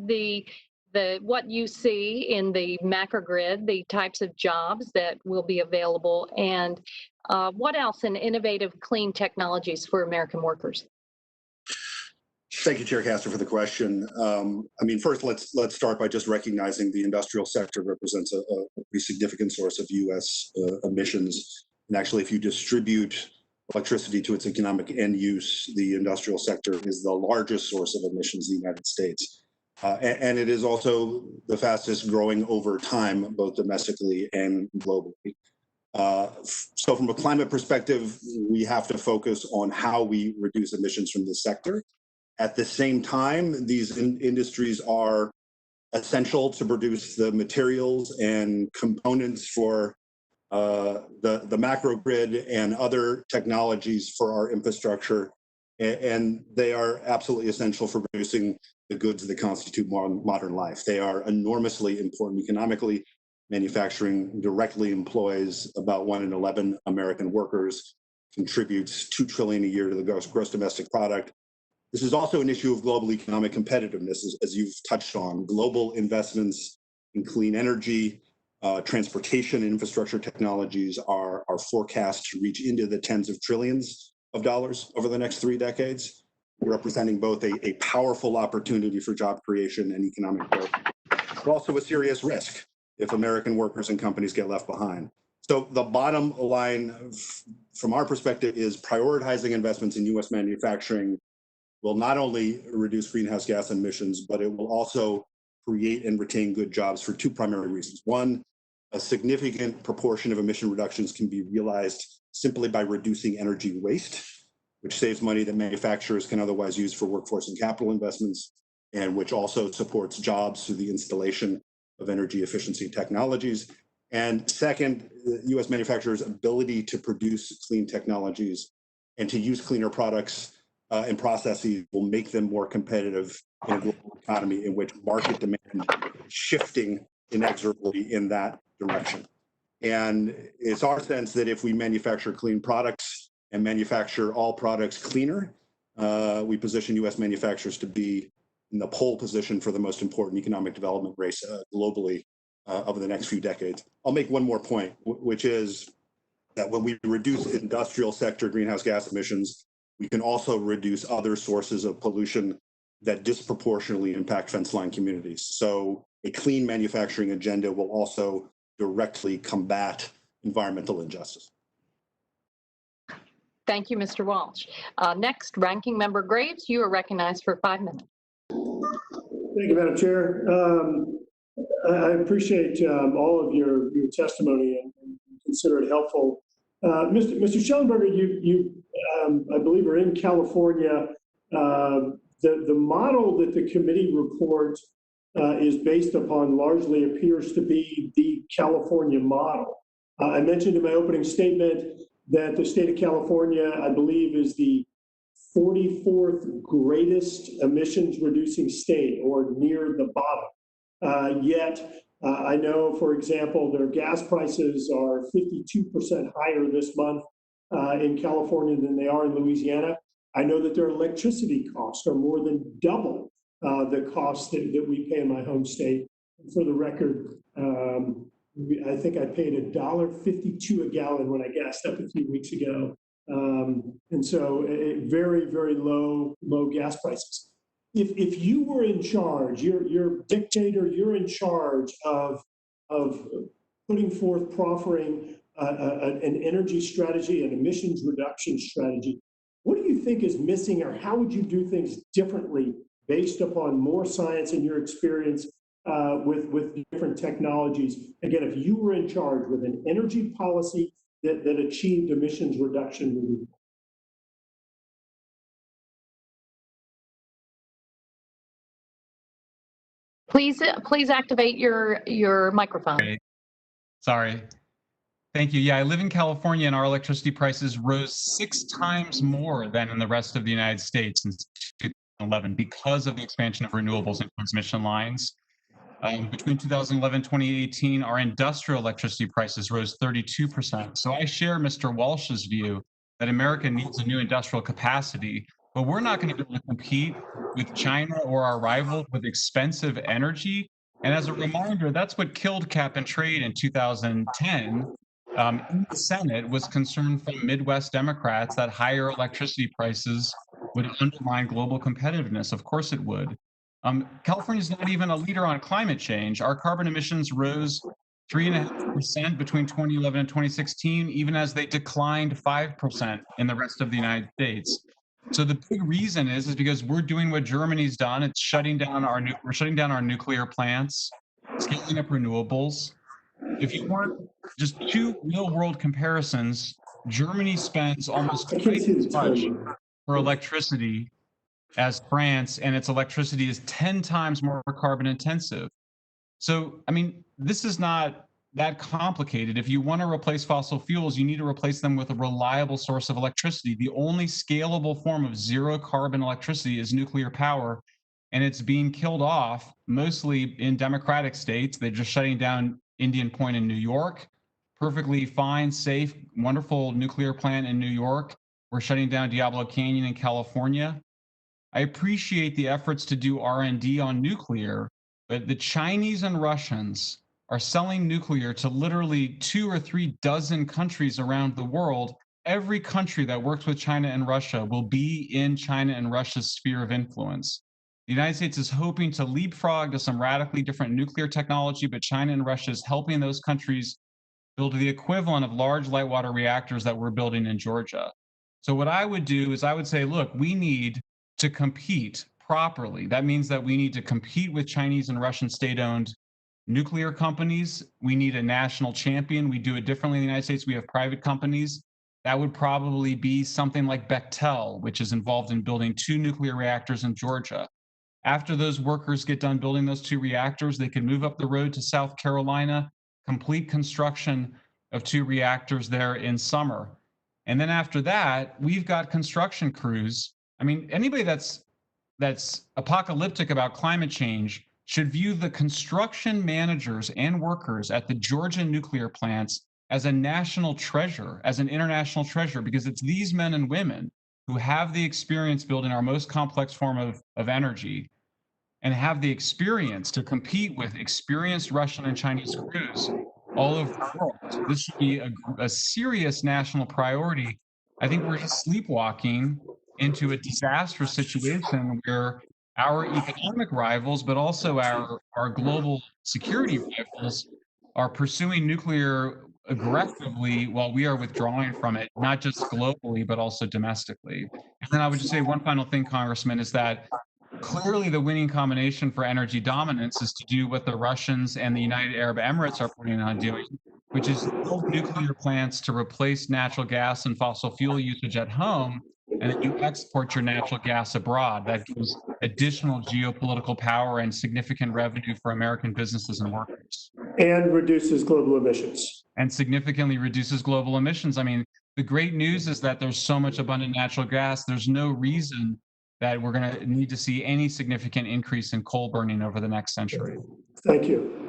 what you see in the macrogrid, the types of jobs that will be available, and what else in innovative clean technologies for American workers? Thank you, Chair Castor, for the question. I mean, first, let's start by just recognizing the industrial sector represents a pretty significant source of U.S. Emissions. And actually, if you distribute electricity to its economic end use, the industrial sector is the largest source of emissions in the United States. And it is also the fastest growing over time, both domestically and globally. So from a climate perspective, we have to focus on how we reduce emissions from this sector. At the same time, these industries are essential to produce the materials and components for the macrogrid and other technologies for our infrastructure. And they are absolutely essential for producing the goods that constitute modern life. They are enormously important economically. Manufacturing directly employs about 1 in 11 American workers, contributes $2 trillion a year to the gross domestic product. This is also an issue of global economic competitiveness, as you've touched on. Global investments in clean energy, transportation and infrastructure technologies are forecast to reach into the tens of trillions of dollars over the next 3 decades, representing both a powerful opportunity for job creation and economic growth, but also a serious risk if American workers and companies get left behind. So the bottom line from our perspective is prioritizing investments in U.S. manufacturing will not only reduce greenhouse gas emissions, but it will also create and retain good jobs for 2 primary reasons. One, a significant proportion of emission reductions can be realized simply by reducing energy waste, which saves money that manufacturers can otherwise use for workforce and capital investments, and which also supports jobs through the installation of energy efficiency technologies. And second, U.S. manufacturers' ability to produce clean technologies and to use cleaner products and processes will make them more competitive in a global economy in which market demand is shifting inexorably in that direction. And it's our sense that if we manufacture clean products and manufacture all products cleaner, we position U.S. manufacturers to be in the pole position for the most important economic development race globally over the next few decades. I'll make one more point, which is that when we reduce industrial sector greenhouse gas emissions, we can also reduce other sources of pollution that disproportionately impact fence-line communities. So a clean manufacturing agenda will also directly combat environmental injustice. Thank you, Mr. Walsh. Next, Ranking Member Graves, you are recognized for 5 minutes. Thank you, Madam Chair. I appreciate all of your testimony and consider it helpful. Mr. Schellenberger, you I believe are in California The model that the committee report is based upon largely appears to be the California model. I mentioned in my opening statement that the state of California, I believe, is the 44th greatest emissions reducing state, or near the bottom. Yet, I know, for example, their gas prices are 52% higher this month in California than they are in Louisiana. I know that their electricity costs are more than double the cost that we pay in my home state. For the record, I think I paid $1.52 a gallon when I gassed up a few weeks ago. And so very, very low gas prices. If you were in charge, you're dictator, you're in charge of putting forth, proffering an energy strategy, an emissions reduction strategy, what do you think is missing, or how would you do things differently based upon more science and your experience with different technologies? Again, if you were in charge with an energy policy that achieved emissions reduction. Please activate your microphone. Okay. Sorry. Thank you. Yeah, I live in California, and our electricity prices rose 6 times more than in the rest of the United States since 2011 because of the expansion of renewables and transmission lines. Between 2011 and 2018, our industrial electricity prices rose 32%. So I share Mr. Walsh's view that America needs a new industrial capacity, but we're not going to be able to compete with China or our rivals with expensive energy. And as a reminder, that's what killed cap and trade in 2010. In the Senate was concern from Midwest Democrats that higher electricity prices would undermine global competitiveness. Of course it would. California is not even a leader on climate change. Our carbon emissions rose 3.5% between 2011 and 2016, even as they declined 5% in the rest of the United States. So the big reason is because we're doing what Germany's done. It's shutting down we're shutting down our nuclear plants, scaling up renewables. If you want just 2 real-world comparisons, Germany spends almost twice as much for electricity as France, and its electricity is 10 times more carbon intensive. So, I mean, this is not that complicated. If you want to replace fossil fuels, you need to replace them with a reliable source of electricity. The only scalable form of zero carbon electricity is nuclear power, and it's being killed off mostly in democratic states. They're just shutting down Indian Point in New York, perfectly fine, safe, wonderful nuclear plant in New York. We're shutting down Diablo Canyon in California. I appreciate the efforts to do R&D on nuclear, but the Chinese and Russians are selling nuclear to literally 2 or 3 dozen countries around the world. Every country that works with China and Russia will be in China and Russia's sphere of influence. The United States is hoping to leapfrog to some radically different nuclear technology, but China and Russia is helping those countries build the equivalent of large light water reactors that we're building in Georgia. So what I would do is I would say, look, we need to compete properly. That means that we need to compete with Chinese and Russian state-owned nuclear companies. We need a national champion. We do it differently in the United States. We have private companies. That would probably be something like Bechtel, which is involved in building 2 nuclear reactors in Georgia. After those workers get done building those 2 reactors, they can move up the road to South Carolina, complete construction of 2 reactors there in summer. And then after that, we've got construction crews. I mean, anybody that's apocalyptic about climate change should view the construction managers and workers at the Georgia nuclear plants as a national treasure, as an international treasure, because it's these men and women who have the experience building our most complex form of energy and have the experience to compete with experienced Russian and Chinese crews all over the world. This should be a serious national priority. I think we're just sleepwalking into a disastrous situation where our economic rivals, but also our global security rivals, are pursuing nuclear aggressively while we are withdrawing from it, not just globally, but also domestically. And then I would just say one final thing, Congressman, is that clearly the winning combination for energy dominance is to do what the Russians and the United Arab Emirates are planning on doing, which is build nuclear plants to replace natural gas and fossil fuel usage at home, and then you export your natural gas abroad. That gives additional geopolitical power and significant revenue for American businesses and workers. And reduces global emissions. And significantly reduces global emissions. I mean, the great news is that there's so much abundant natural gas, there's no reason that we're going to need to see any significant increase in coal burning over the next century. Thank you.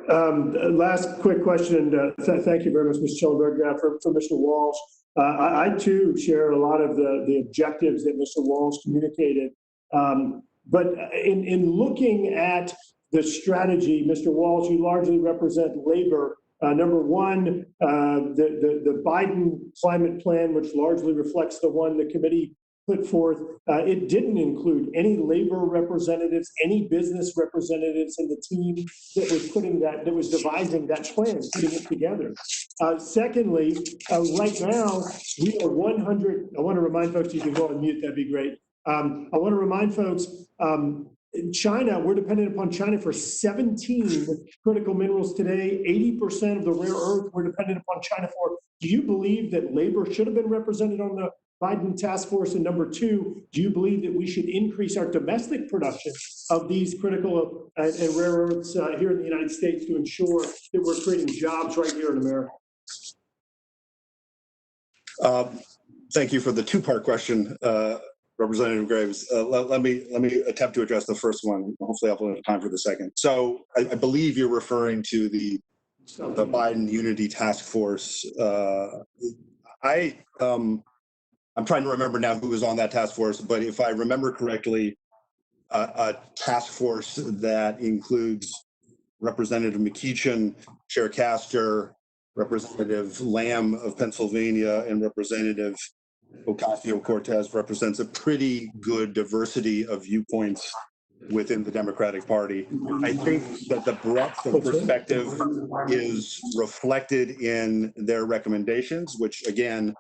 Last quick question, and thank you very much, Mr. Schellenberger. For Mr. Walsh, I too share a lot of the objectives that Mr. Walsh communicated. But in looking at the strategy, Mr. Walsh, you largely represent labor. Number one, the Biden climate plan, which largely reflects the one the committee put forth, it didn't include any labor representatives, any business representatives in the team that was devising that plan, putting it together. Secondly, right now we are 100. I want to remind folks, you can go on mute, that'd be great. I want to remind folks, in China, we're dependent upon China for 17 critical minerals today. 80% of the rare earth we're dependent upon China for. Do you believe that labor should have been represented on the Biden task force? And number two, do you believe that we should increase our domestic production of these critical and rare earths here in the United States to ensure that we're creating jobs right here in America? Thank you for the two-part question, Representative Graves. Let me attempt to address the first one. Hopefully I'll have time for the second. So I believe you're referring to the Biden Unity Task Force. I'm trying to remember now who was on that task force, but if I remember correctly, a task force that includes Representative McEachin, Chair Castor, Representative Lamb of Pennsylvania, and Representative Ocasio-Cortez represents a pretty good diversity of viewpoints within the Democratic Party. I think that the breadth of perspective is reflected in their recommendations, which again,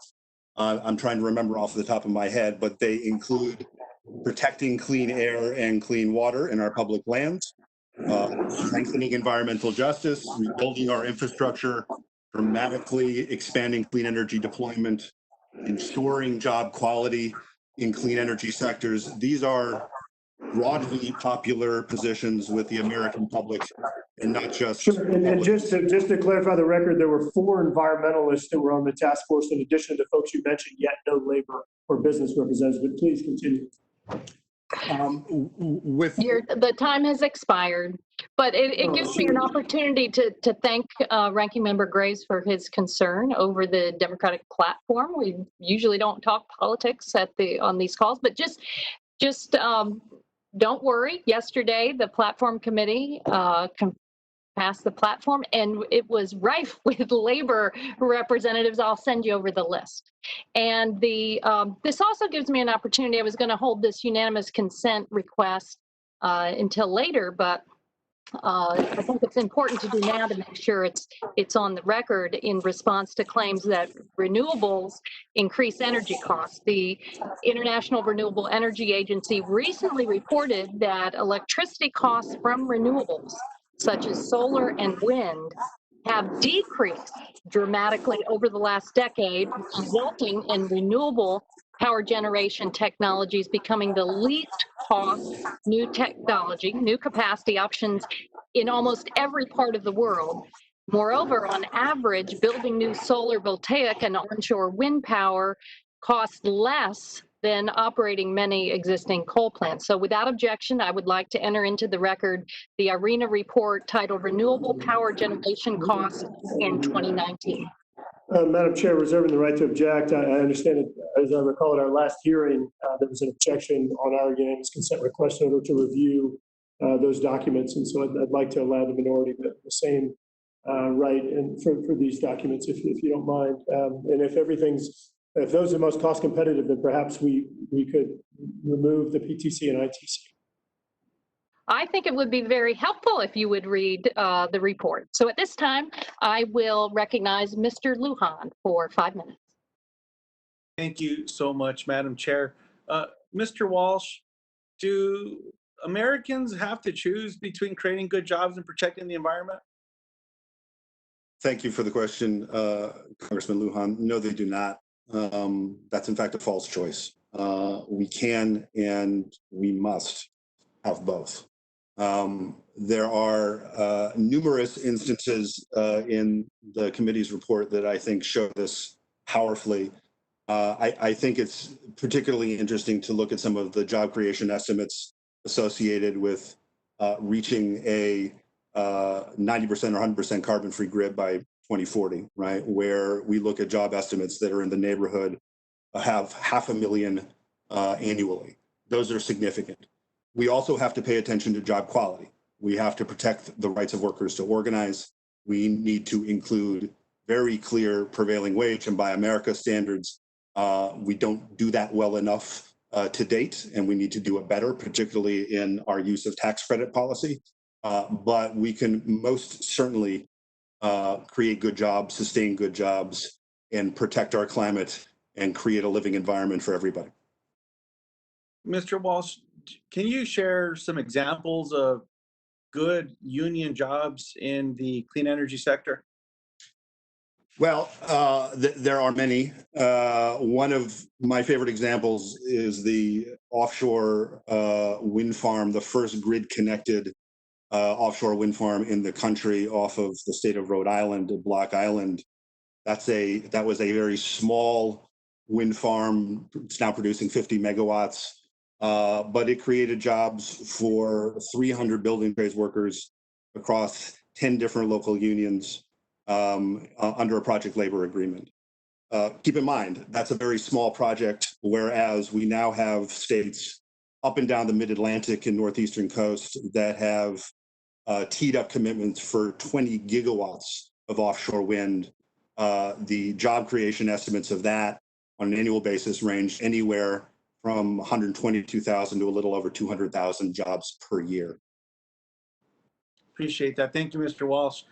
I'm trying to remember off the top of my head, but they include protecting clean air and clean water in our public lands, strengthening environmental justice, rebuilding our infrastructure, dramatically expanding clean energy deployment, ensuring job quality in clean energy sectors. These are broadly popular positions with the American public, and not just. Sure. And just to clarify the record, there were 4 environmentalists that were on the task force, in addition to folks you mentioned, yet no labor or business representatives. But please continue. The time has expired, but it gives me an opportunity to thank Ranking Member Graves for his concern over the Democratic platform. We usually don't talk politics on these calls, but just don't worry. Yesterday, the platform committee passed the platform, and it was rife with labor representatives. I'll send you over the list. And this also gives me an opportunity. I was going to hold this unanimous consent request until later, but I think it's important to do now to make sure it's on the record in response to claims that renewables increase energy costs. The International Renewable Energy Agency recently reported that electricity costs from renewables, such as solar and wind, have decreased dramatically over the last decade, resulting in renewable power generation technologies becoming the least cost new technology, new capacity options in almost every part of the world. Moreover, on average, building new solar, voltaic, and onshore wind power costs less than operating many existing coal plants. So without objection, I would like to enter into the record the IRENA report titled Renewable Power Generation Costs in 2019. Madam Chair, reserving the right to object. I understand it, as I recall at our last hearing, there was an objection on our unanimous consent request in order to review those documents. And so I'd like to allow the minority the same right and for these documents, if you don't mind. And if those are most cost competitive, then perhaps we could remove the PTC and ITC. I think it would be very helpful if you would read the report. So at this time, I will recognize Mr. Lujan for 5 minutes. Thank you so much, Madam Chair. Mr. Walsh, do Americans have to choose between creating good jobs and protecting the environment? Thank you for the question, Congressman Lujan. No, they do not. That's in fact a false choice. We can and we must have both. There are numerous instances in the committee's report that I think show this powerfully. I think it's particularly interesting to look at some of the job creation estimates associated with reaching a 90% or 100% carbon-free grid by 2040, right? Where we look at job estimates that are in the neighborhood have 500,000 annually. Those are significant. We also have to pay attention to job quality. We have to protect the rights of workers to organize. We need to include very clear prevailing wage and Buy America standards. We don't do that well enough to date, and we need to do it better, particularly in our use of tax credit policy. But we can most certainly create good jobs, sustain good jobs, and protect our climate and create a living environment for everybody. Mr. Walsh, can you share some examples of good union jobs in the clean energy sector? Well, there are many. One of my favorite examples is the offshore wind farm, the first grid-connected offshore wind farm in the country off of the state of Rhode Island, Block Island. That was a very small wind farm. It's now producing 50 megawatts, but it created jobs for 300 building trades workers across 10 different local unions under a project labor agreement. Keep in mind, that's a very small project, whereas we now have states up and down the mid-Atlantic and northeastern coast that have teed up commitments for 20 gigawatts of offshore wind. The job creation estimates of that on an annual basis range anywhere from 122,000 to a little over 200,000 jobs per year. Appreciate that. Thank you, Mr. Walsh.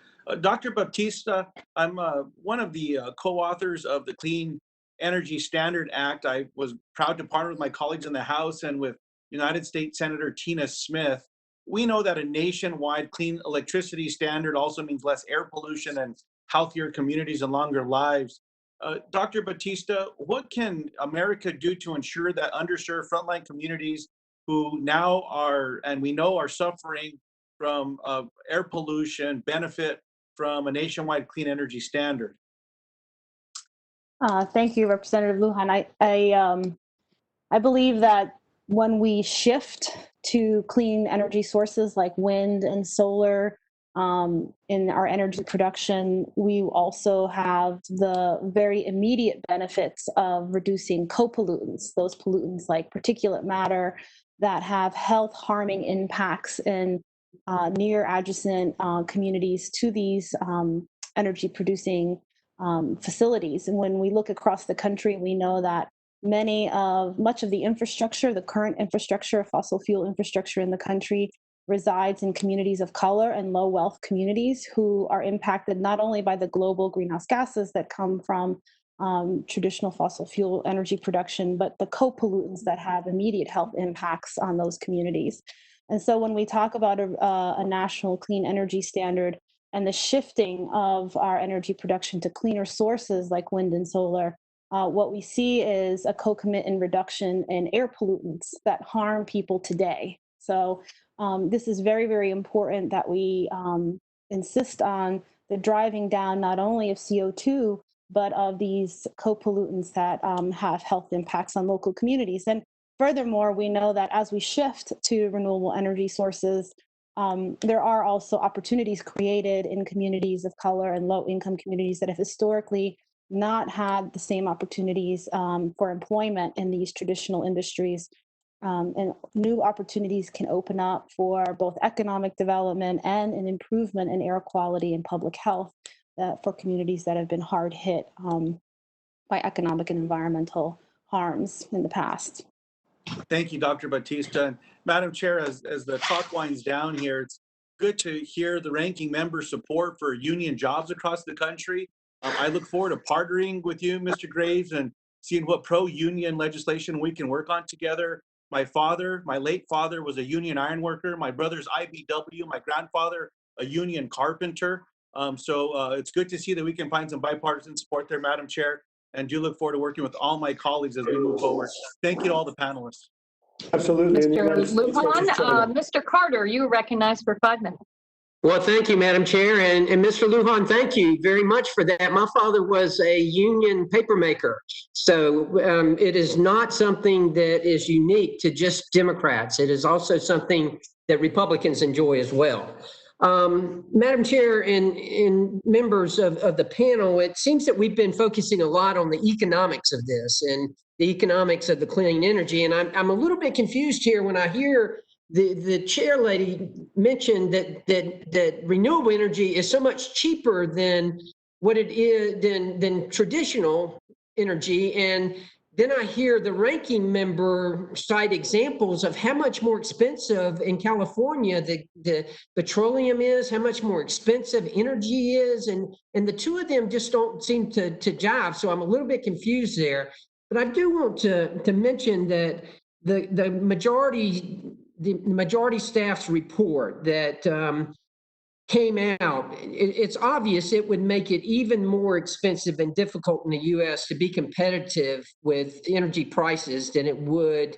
Dr. Baptista, I'm one of the co-authors of the Clean Energy Standard Act. I was proud to partner with my colleagues in the House and with United States Senator Tina Smith. We know that a nationwide clean electricity standard also means less air pollution and healthier communities and longer lives. Dr. Baptista, what can America do to ensure that underserved frontline communities who now are, and we know are suffering from air pollution, benefit from a nationwide clean energy standard? Thank you, Representative Lujan. I believe that when we shift to clean energy sources like wind and solar in our energy production, we also have the very immediate benefits of reducing co-pollutants, those pollutants like particulate matter that have health harming impacts in near adjacent communities to these energy producing facilities. And when we look across the country, we know that much of the infrastructure, the current infrastructure, fossil fuel infrastructure in the country, resides in communities of color and low wealth communities who are impacted not only by the global greenhouse gases that come from traditional fossil fuel energy production, but the co-pollutants that have immediate health impacts on those communities. And so when we talk about a national clean energy standard and the shifting of our energy production to cleaner sources like wind and solar, what we see is a co-commit in reduction in air pollutants that harm people today. So this is very, very important that we insist on the driving down not only of CO2, but of these co-pollutants that have health impacts on local communities. And furthermore, we know that as we shift to renewable energy sources, there are also opportunities created in communities of color and low-income communities that have historically not had the same opportunities for employment in these traditional industries. And new opportunities can open up for both economic development and an improvement in air quality and public health for communities that have been hard hit by economic and environmental harms in the past. Thank you, Dr. Baptista. And Madam Chair, as the clock winds down here, it's good to hear the ranking member's support for union jobs across the country. I look forward to partnering with you, Mr. Graves, and seeing what pro-union legislation we can work on together. My late father was a union iron worker. My brother's IBW, my grandfather, a union carpenter. So it's good to see that we can find some bipartisan support there, Madam Chair, and do look forward to working with all my colleagues as we move forward. Thank you to all the panelists. Absolutely. And the Mr. United States Lujan, versus China. Mr. Carter, you are recognized for 5 minutes. Well, thank you, Madam Chair. And Mr. Lujan, thank you very much for that. My father was a union papermaker. So it is not something that is unique to just Democrats. It is also something that Republicans enjoy as well. Madam Chair and members of the panel, it seems that we've been focusing a lot on the economics of this and the economics of the clean energy. And I'm a little bit confused here when I hear the chair lady mentioned that renewable energy is so much cheaper than what it is than traditional energy. And then I hear the ranking member cite examples of how much more expensive in California the petroleum is, how much more expensive energy is, and the two of them just don't seem to jive. So I'm a little bit confused there. But I do want to mention that the majority staff's report that came out, it's obvious it would make it even more expensive and difficult in the U.S. to be competitive with energy prices than it would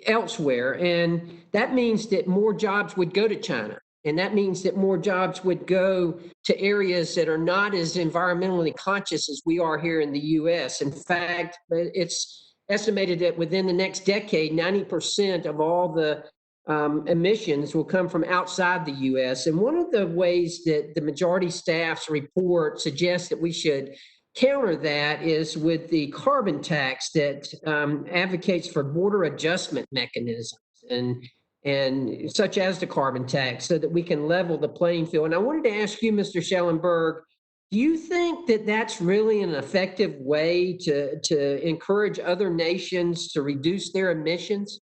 elsewhere. And that means that more jobs would go to China. And that means that more jobs would go to areas that are not as environmentally conscious as we are here in the U.S. In fact, it's estimated that within the next decade, 90% of all the emissions will come from outside the U.S. And one of the ways that the majority staff's report suggests that we should counter that is with the carbon tax that advocates for border adjustment mechanisms and such as the carbon tax so that we can level the playing field. And I wanted to ask you, Mr. Schellenberger, do you think that that's really an effective way to encourage other nations to reduce their emissions?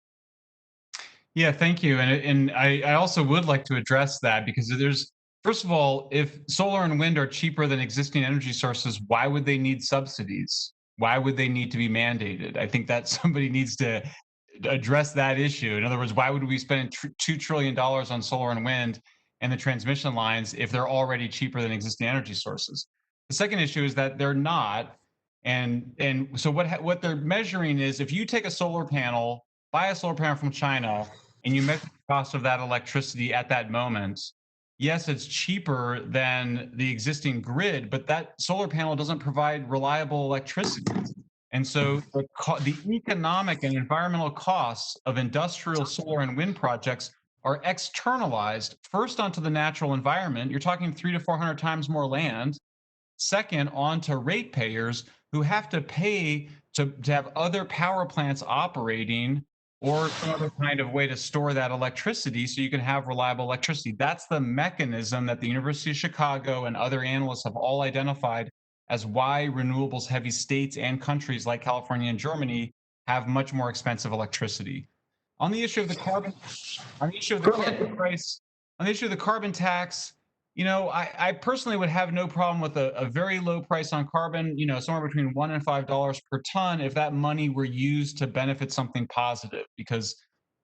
Yeah, thank you. And I also would like to address that because there's, first of all, if solar and wind are cheaper than existing energy sources, why would they need subsidies? Why would they need to be mandated? I think that somebody needs to address that issue. In other words, why would we spend $2 trillion on solar and wind and the transmission lines if they're already cheaper than existing energy sources? The second issue is that they're not. And so what they're measuring is if you take a solar panel, buy a solar panel from China, and you measure the cost of that electricity at that moment, yes, it's cheaper than the existing grid, but that solar panel doesn't provide reliable electricity. And so the economic and environmental costs of industrial solar and wind projects are externalized first onto the natural environment. You're talking 300 to 400 times more land. Second, onto ratepayers who have to pay to have other power plants operating or some other kind of way to store that electricity so you can have reliable electricity. That's the mechanism that the University of Chicago and other analysts have all identified as why renewables heavy states and countries like California and Germany have much more expensive electricity. On the issue of the carbon, on the issue of the carbon price, on the issue of the carbon tax, you know, I personally would have no problem with a very low price on carbon, you know, somewhere between $1 and $5 per ton if that money were used to benefit something positive, because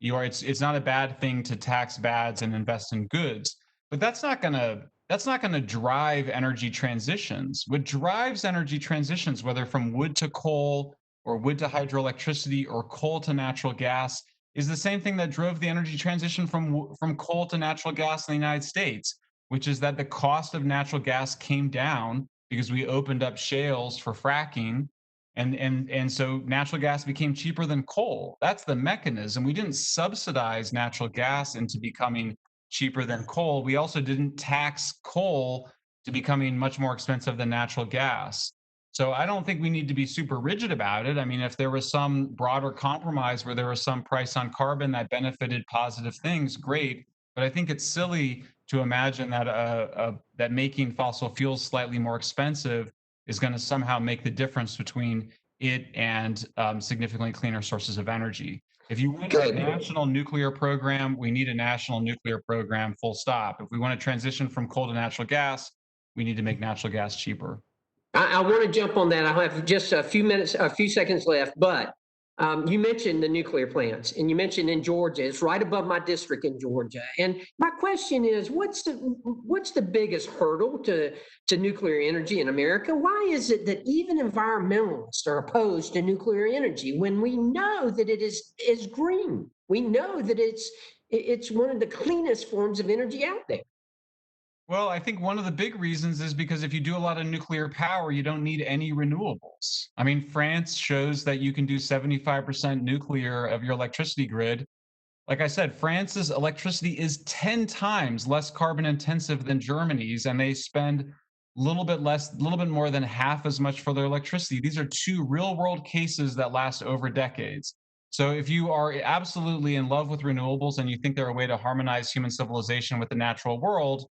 it's not a bad thing to tax bads and invest in goods, but that's not gonna drive energy transitions. What drives energy transitions, whether from wood to coal or wood to hydroelectricity or coal to natural gas, is the same thing that drove the energy transition from coal to natural gas in the United States, which is that the cost of natural gas came down because we opened up shales for fracking. And so natural gas became cheaper than coal. That's the mechanism. We didn't subsidize natural gas into becoming cheaper than coal. We also didn't tax coal to becoming much more expensive than natural gas. So I don't think we need to be super rigid about it. I mean, if there was some broader compromise where there was some price on carbon that benefited positive things, great. But I think it's silly to imagine that that making fossil fuels slightly more expensive is going to somehow make the difference between it and significantly cleaner sources of energy. If you want a national nuclear program, we need a national nuclear program, full stop. If we want to transition from coal to natural gas, we need to make natural gas cheaper. I want to jump on that. I have just a few seconds left, but You mentioned the nuclear plants, and you mentioned in Georgia. It's right above my district in Georgia. And my question is, what's the biggest hurdle to nuclear energy in America? Why is it that even environmentalists are opposed to nuclear energy when we know that it is green? We know that it's one of the cleanest forms of energy out there. Well, I think one of the big reasons is because if you do a lot of nuclear power, you don't need any renewables. I mean, France shows that you can do 75% nuclear of your electricity grid. Like I said, France's electricity is 10 times less carbon intensive than Germany's, and they spend a little bit more than half as much for their electricity. These are two real world cases that last over decades. So if you are absolutely in love with renewables and you think they're a way to harmonize human civilization with the natural world,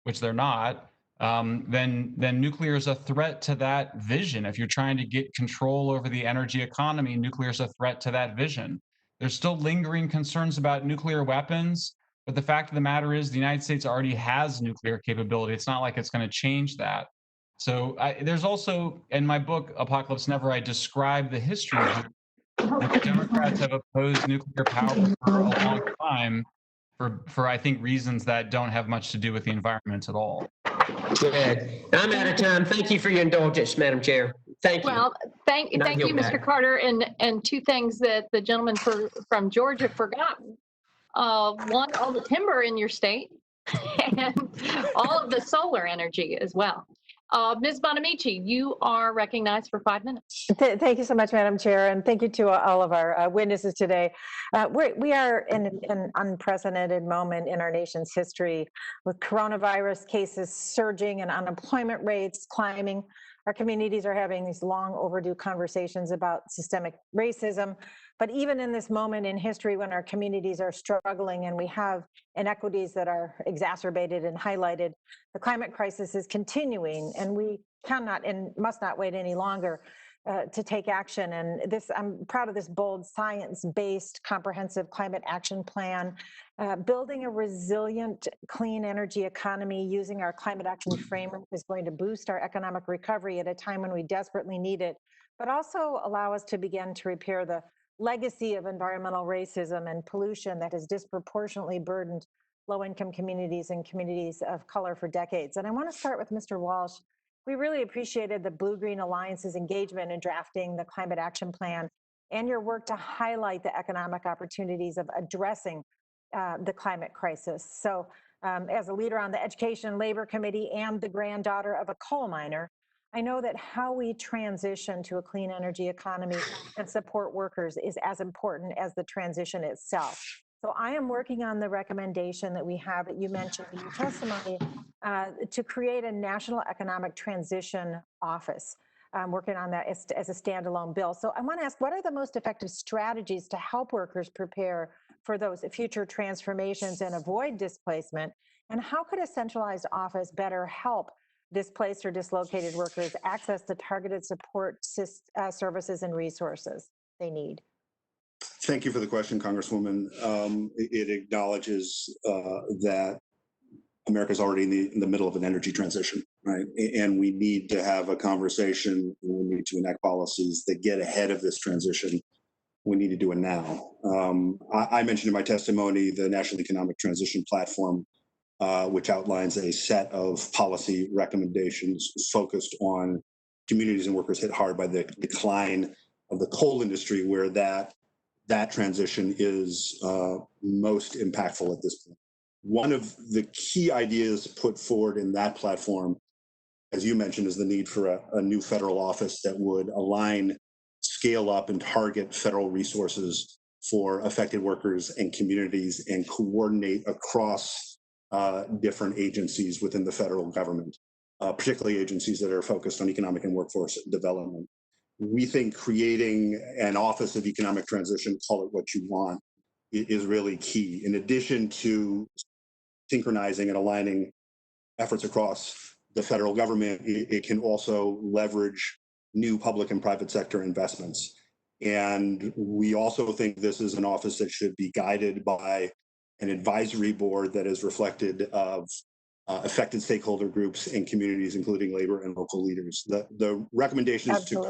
which they're not, then nuclear is a threat to that vision. If you're trying to get control over the energy economy, nuclear is a threat to that vision. There's still lingering concerns about nuclear weapons, but the fact of the matter is the United States already has nuclear capability. It's not like it's going to change that. So there's also, in my book, Apocalypse Never, I describe the history of the Democrats have opposed nuclear power for a long time, for I think reasons that don't have much to do with the environment at all. Good. I'm out of time. Thank you for your indulgence, Madam Chair. Thank you. Well, thank you, Mr. Carter. And two things that the gentleman from Georgia forgot. One, all the timber in your state, and all of the solar energy as well. Ms. Bonamici, you are recognized for 5 minutes. Thank you so much, Madam Chair, and thank you to all of our witnesses today. We are in an unprecedented moment in our nation's history with coronavirus cases surging and unemployment rates climbing. Our communities are having these long overdue conversations about systemic racism. But even in this moment in history when our communities are struggling and we have inequities that are exacerbated and highlighted, the climate crisis is continuing, and we cannot and must not wait any longer to take action. And I'm proud of this bold science-based comprehensive climate action plan, building a resilient clean energy economy using our climate action framework is going to boost our economic recovery at a time when we desperately need it, but also allow us to begin to repair the legacy of environmental racism and pollution that has disproportionately burdened low-income communities and communities of color for decades. And I want to start with Mr. Walsh. We really appreciated the BlueGreen Alliance's engagement in drafting the Climate Action Plan and your work to highlight the economic opportunities of addressing the climate crisis. So as a leader on the Education and Labor Committee and the granddaughter of a coal miner, I know that how we transition to a clean energy economy and support workers is as important as the transition itself. So I am working on the recommendation that we have that you mentioned in your testimony to create a national economic transition office. I'm working on that as a standalone bill. So I want to ask, what are the most effective strategies to help workers prepare for those future transformations and avoid displacement? And how could a centralized office better help displaced or dislocated workers access the targeted support services and resources they need? Thank you for the question, Congresswoman. It acknowledges that America is already in the middle of an energy transition, right? And we need to have a conversation. We need to enact policies that get ahead of this transition. We need to do it now. I mentioned in my testimony the National Economic Transition Platform, which outlines a set of policy recommendations focused on communities and workers hit hard by the decline of the coal industry, where that transition is most impactful at this point. One of the key ideas put forward in that platform, as you mentioned, is the need for a new federal office that would align, scale up, and target federal resources for affected workers and communities and coordinate across different agencies within the federal government, particularly agencies that are focused on economic and workforce development. We think creating an Office of Economic Transition, call it what you want, is really key. In addition to synchronizing and aligning efforts across the federal government, it can also leverage new public and private sector investments. And we also think this is an office that should be guided by an advisory board that is reflected of affected stakeholder groups and communities, including labor and local leaders. The recommendations to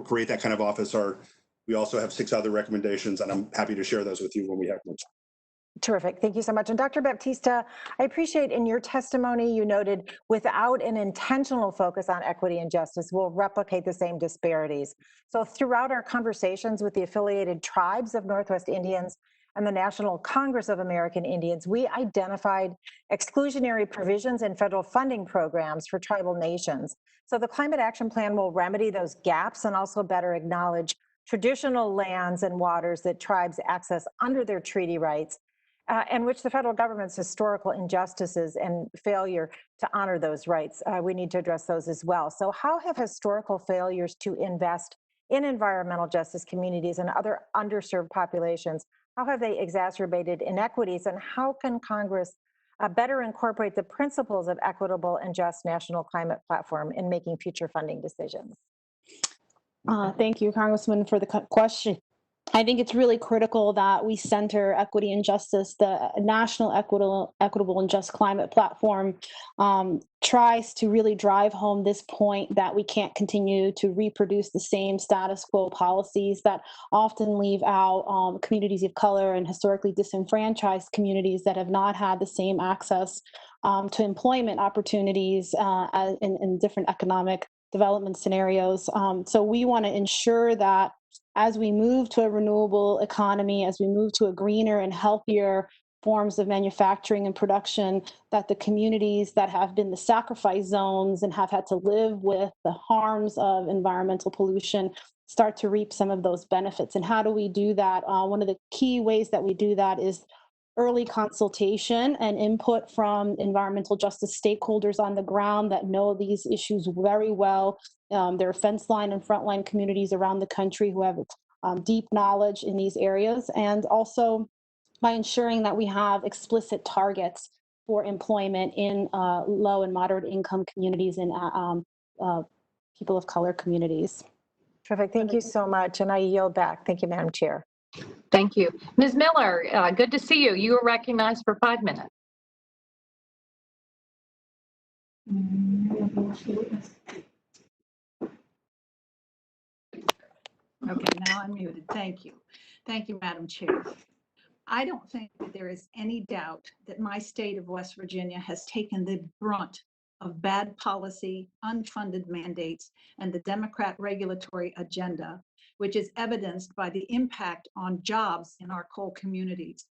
create that kind of office are We also have 6 other recommendations, and I'm happy to share those with you when we have more time. Terrific. Thank you so much. And Dr. Baptista, I appreciate in your testimony, you noted without an intentional focus on equity and justice, we'll replicate the same disparities. So throughout our conversations with the affiliated tribes of Northwest Indians and the National Congress of American Indians, we identified exclusionary provisions in federal funding programs for tribal nations. So the Climate Action Plan will remedy those gaps and also better acknowledge traditional lands and waters that tribes access under their treaty rights, and which the federal government's historical injustices and failure to honor those rights. We need to address those as well. So how have historical failures to invest in environmental justice communities and other underserved populations, how have they exacerbated inequities, and how can Congress better incorporate the principles of equitable and just national climate platform in making future funding decisions? Thank you, Congressman, for the question. I think it's really critical that we center equity and justice. The National Equitable and Just Climate Platform tries to really drive home this point that we can't continue to reproduce the same status quo policies that often leave out communities of color and historically disenfranchised communities that have not had the same access to employment opportunities in different economic development scenarios. So we want to ensure that as we move to a renewable economy, as we move to a greener and healthier forms of manufacturing and production, that the communities that have been the sacrifice zones and have had to live with the harms of environmental pollution start to reap some of those benefits. And how do we do that? One of the key ways that we do that is early consultation and input from environmental justice stakeholders on the ground that know these issues very well. There are fence line and frontline communities around the country who have deep knowledge in these areas, and also by ensuring that we have explicit targets for employment in low and moderate income communities and people of color communities. Terrific. Thank you so much. And I yield back. Thank you, Madam Chair. Thank you. Ms. Miller, good to see you. You are recognized for 5 minutes. Okay, now I'm muted. Thank you. Thank you, Madam Chair. I don't think that there is any doubt that my state of West Virginia has taken the brunt of bad policy, unfunded mandates, and the Democrat regulatory agenda, which is evidenced by the impact on jobs in our coal communities.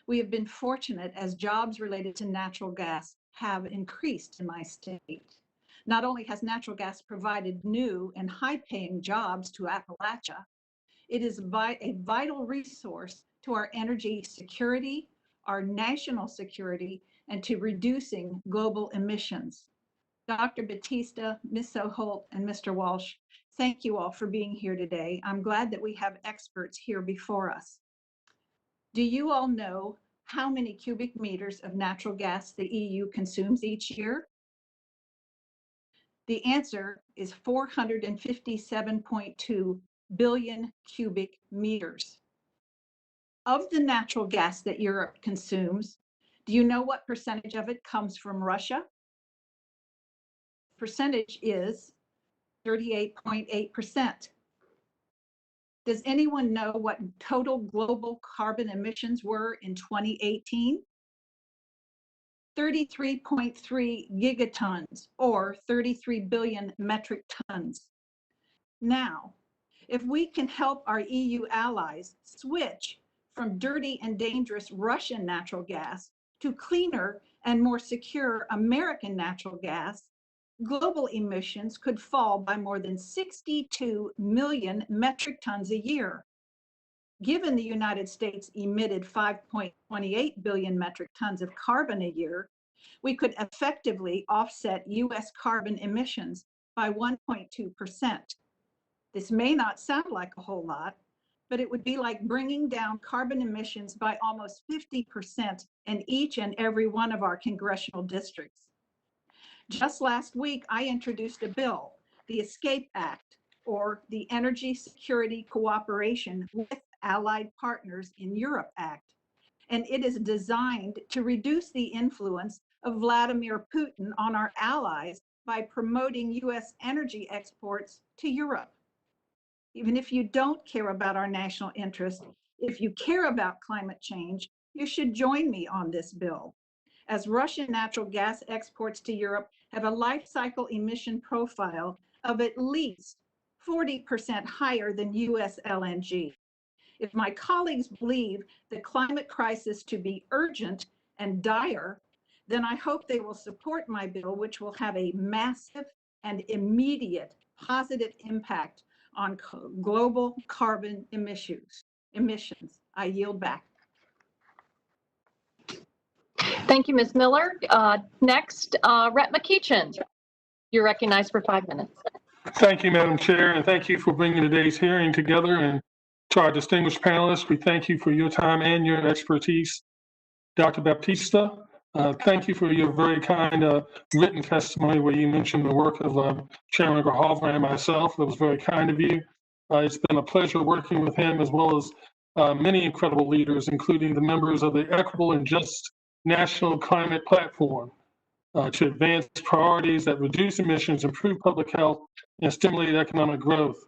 We have been fortunate as jobs related to natural gas have increased in my state. Not only has natural gas provided new and high-paying jobs to Appalachia, it is a vital resource to our energy security, our national security, and to reducing global emissions. Dr. Baptista, Ms. Soholt, and Mr. Walsh, thank you all for being here today. I'm glad that we have experts here before us. Do you all know how many cubic meters of natural gas the EU consumes each year? The answer is 457.2 billion cubic meters. Of the natural gas that Europe consumes, do you know what percentage of it comes from Russia? Percentage is 38.8%. Does anyone know what total global carbon emissions were in 2018? 33.3 gigatons, or 33 billion metric tons. Now, if we can help our EU allies switch from dirty and dangerous Russian natural gas to cleaner and more secure American natural gas, global emissions could fall by more than 62 million metric tons a year. Given the United States emitted 5.28 billion metric tons of carbon a year, we could effectively offset US carbon emissions by 1.2%. This may not sound like a whole lot, but it would be like bringing down carbon emissions by almost 50% in each and every one of our congressional districts. Just last week, I introduced a bill, the ESCAPE Act, or the Energy Security Cooperation with Allied Partners in Europe Act, and it is designed to reduce the influence of Vladimir Putin on our allies by promoting US energy exports to Europe. Even if you don't care about our national interest, if you care about climate change, you should join me on this bill. As Russian natural gas exports to Europe have a life cycle emission profile of at least 40% higher than US LNG. If my colleagues believe the climate crisis to be urgent and dire, then I hope they will support my bill, which will have a massive and immediate positive impact on global carbon emissions. I yield back. Thank you, Ms. Miller. Next, Rep McEachin. You're recognized for 5 minutes. Thank you, Madam Chair, and thank you for bringing today's hearing together. And to our distinguished panelists, we thank you for your time and your expertise. Dr. Baptista, thank you for your very kind written testimony where you mentioned the work of Chairman Hoffer and myself. That was very kind of you. It's been a pleasure working with him as well as many incredible leaders, including the members of the Equitable and Just National Climate Platform to advance priorities that reduce emissions, improve public health, and stimulate economic growth.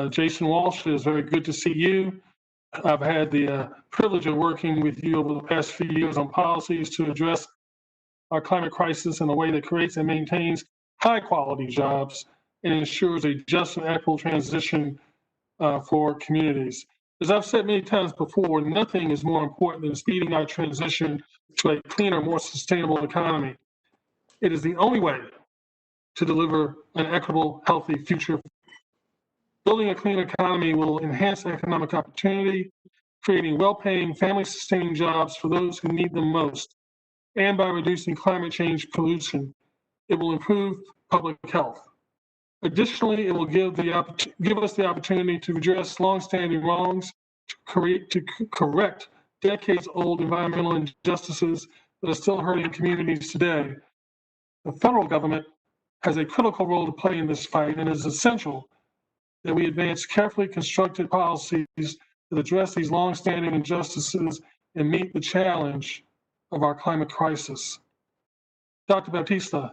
Jason Walsh, it is very good to see you. I've had the privilege of working with you over the past few years on policies to address our climate crisis in a way that creates and maintains high quality jobs and ensures a just and equitable transition for communities. As I've said many times before, nothing is more important than speeding our transition to a cleaner, more sustainable economy. It is the only way to deliver an equitable, healthy future. Building a clean economy will enhance economic opportunity, creating well-paying, family-sustaining jobs for those who need them most. And by reducing climate change pollution, it will improve public health. Additionally, it will give us the opportunity to address longstanding wrongs, to correct decades-old environmental injustices that are still hurting communities today. The federal government has a critical role to play in this fight, and it is essential that we advance carefully constructed policies that address these longstanding injustices and meet the challenge of our climate crisis. Dr. Baptista,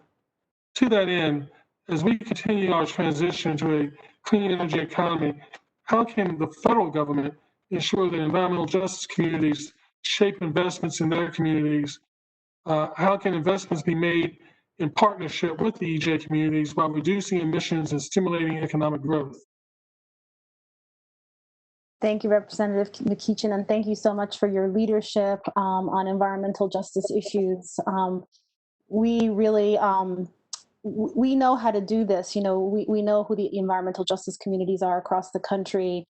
to that end, as we continue our transition to a clean energy economy, how can the federal government ensure that environmental justice communities shape investments in their communities? How can investments be made in partnership with the EJ communities while reducing emissions and stimulating economic growth? Thank you, Representative McEachin, and thank you so much for your leadership on environmental justice issues. We really, we know how to do this. You know, we know who the environmental justice communities are across the country.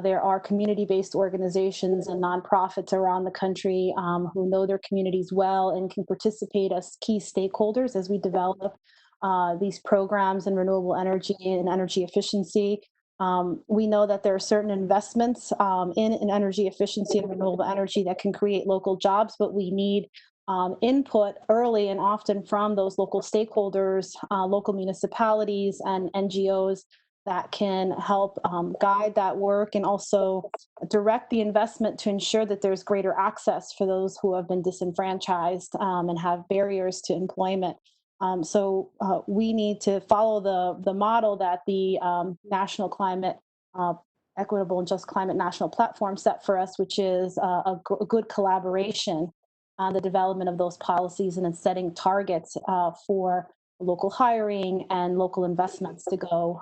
There are community-based organizations and nonprofits around the country who know their communities well and can participate as key stakeholders as we develop these programs in renewable energy and energy efficiency. We know that there are certain investments in energy efficiency and renewable energy that can create local jobs, but we need input early and often from those local stakeholders, local municipalities and NGOs that can help guide that work and also direct the investment to ensure that there's greater access for those who have been disenfranchised and have barriers to employment. So we need to follow the model that the National Climate, Equitable and Just Climate National Platform set for us, which is a good collaboration on the development of those policies and in setting targets for local hiring and local investments to go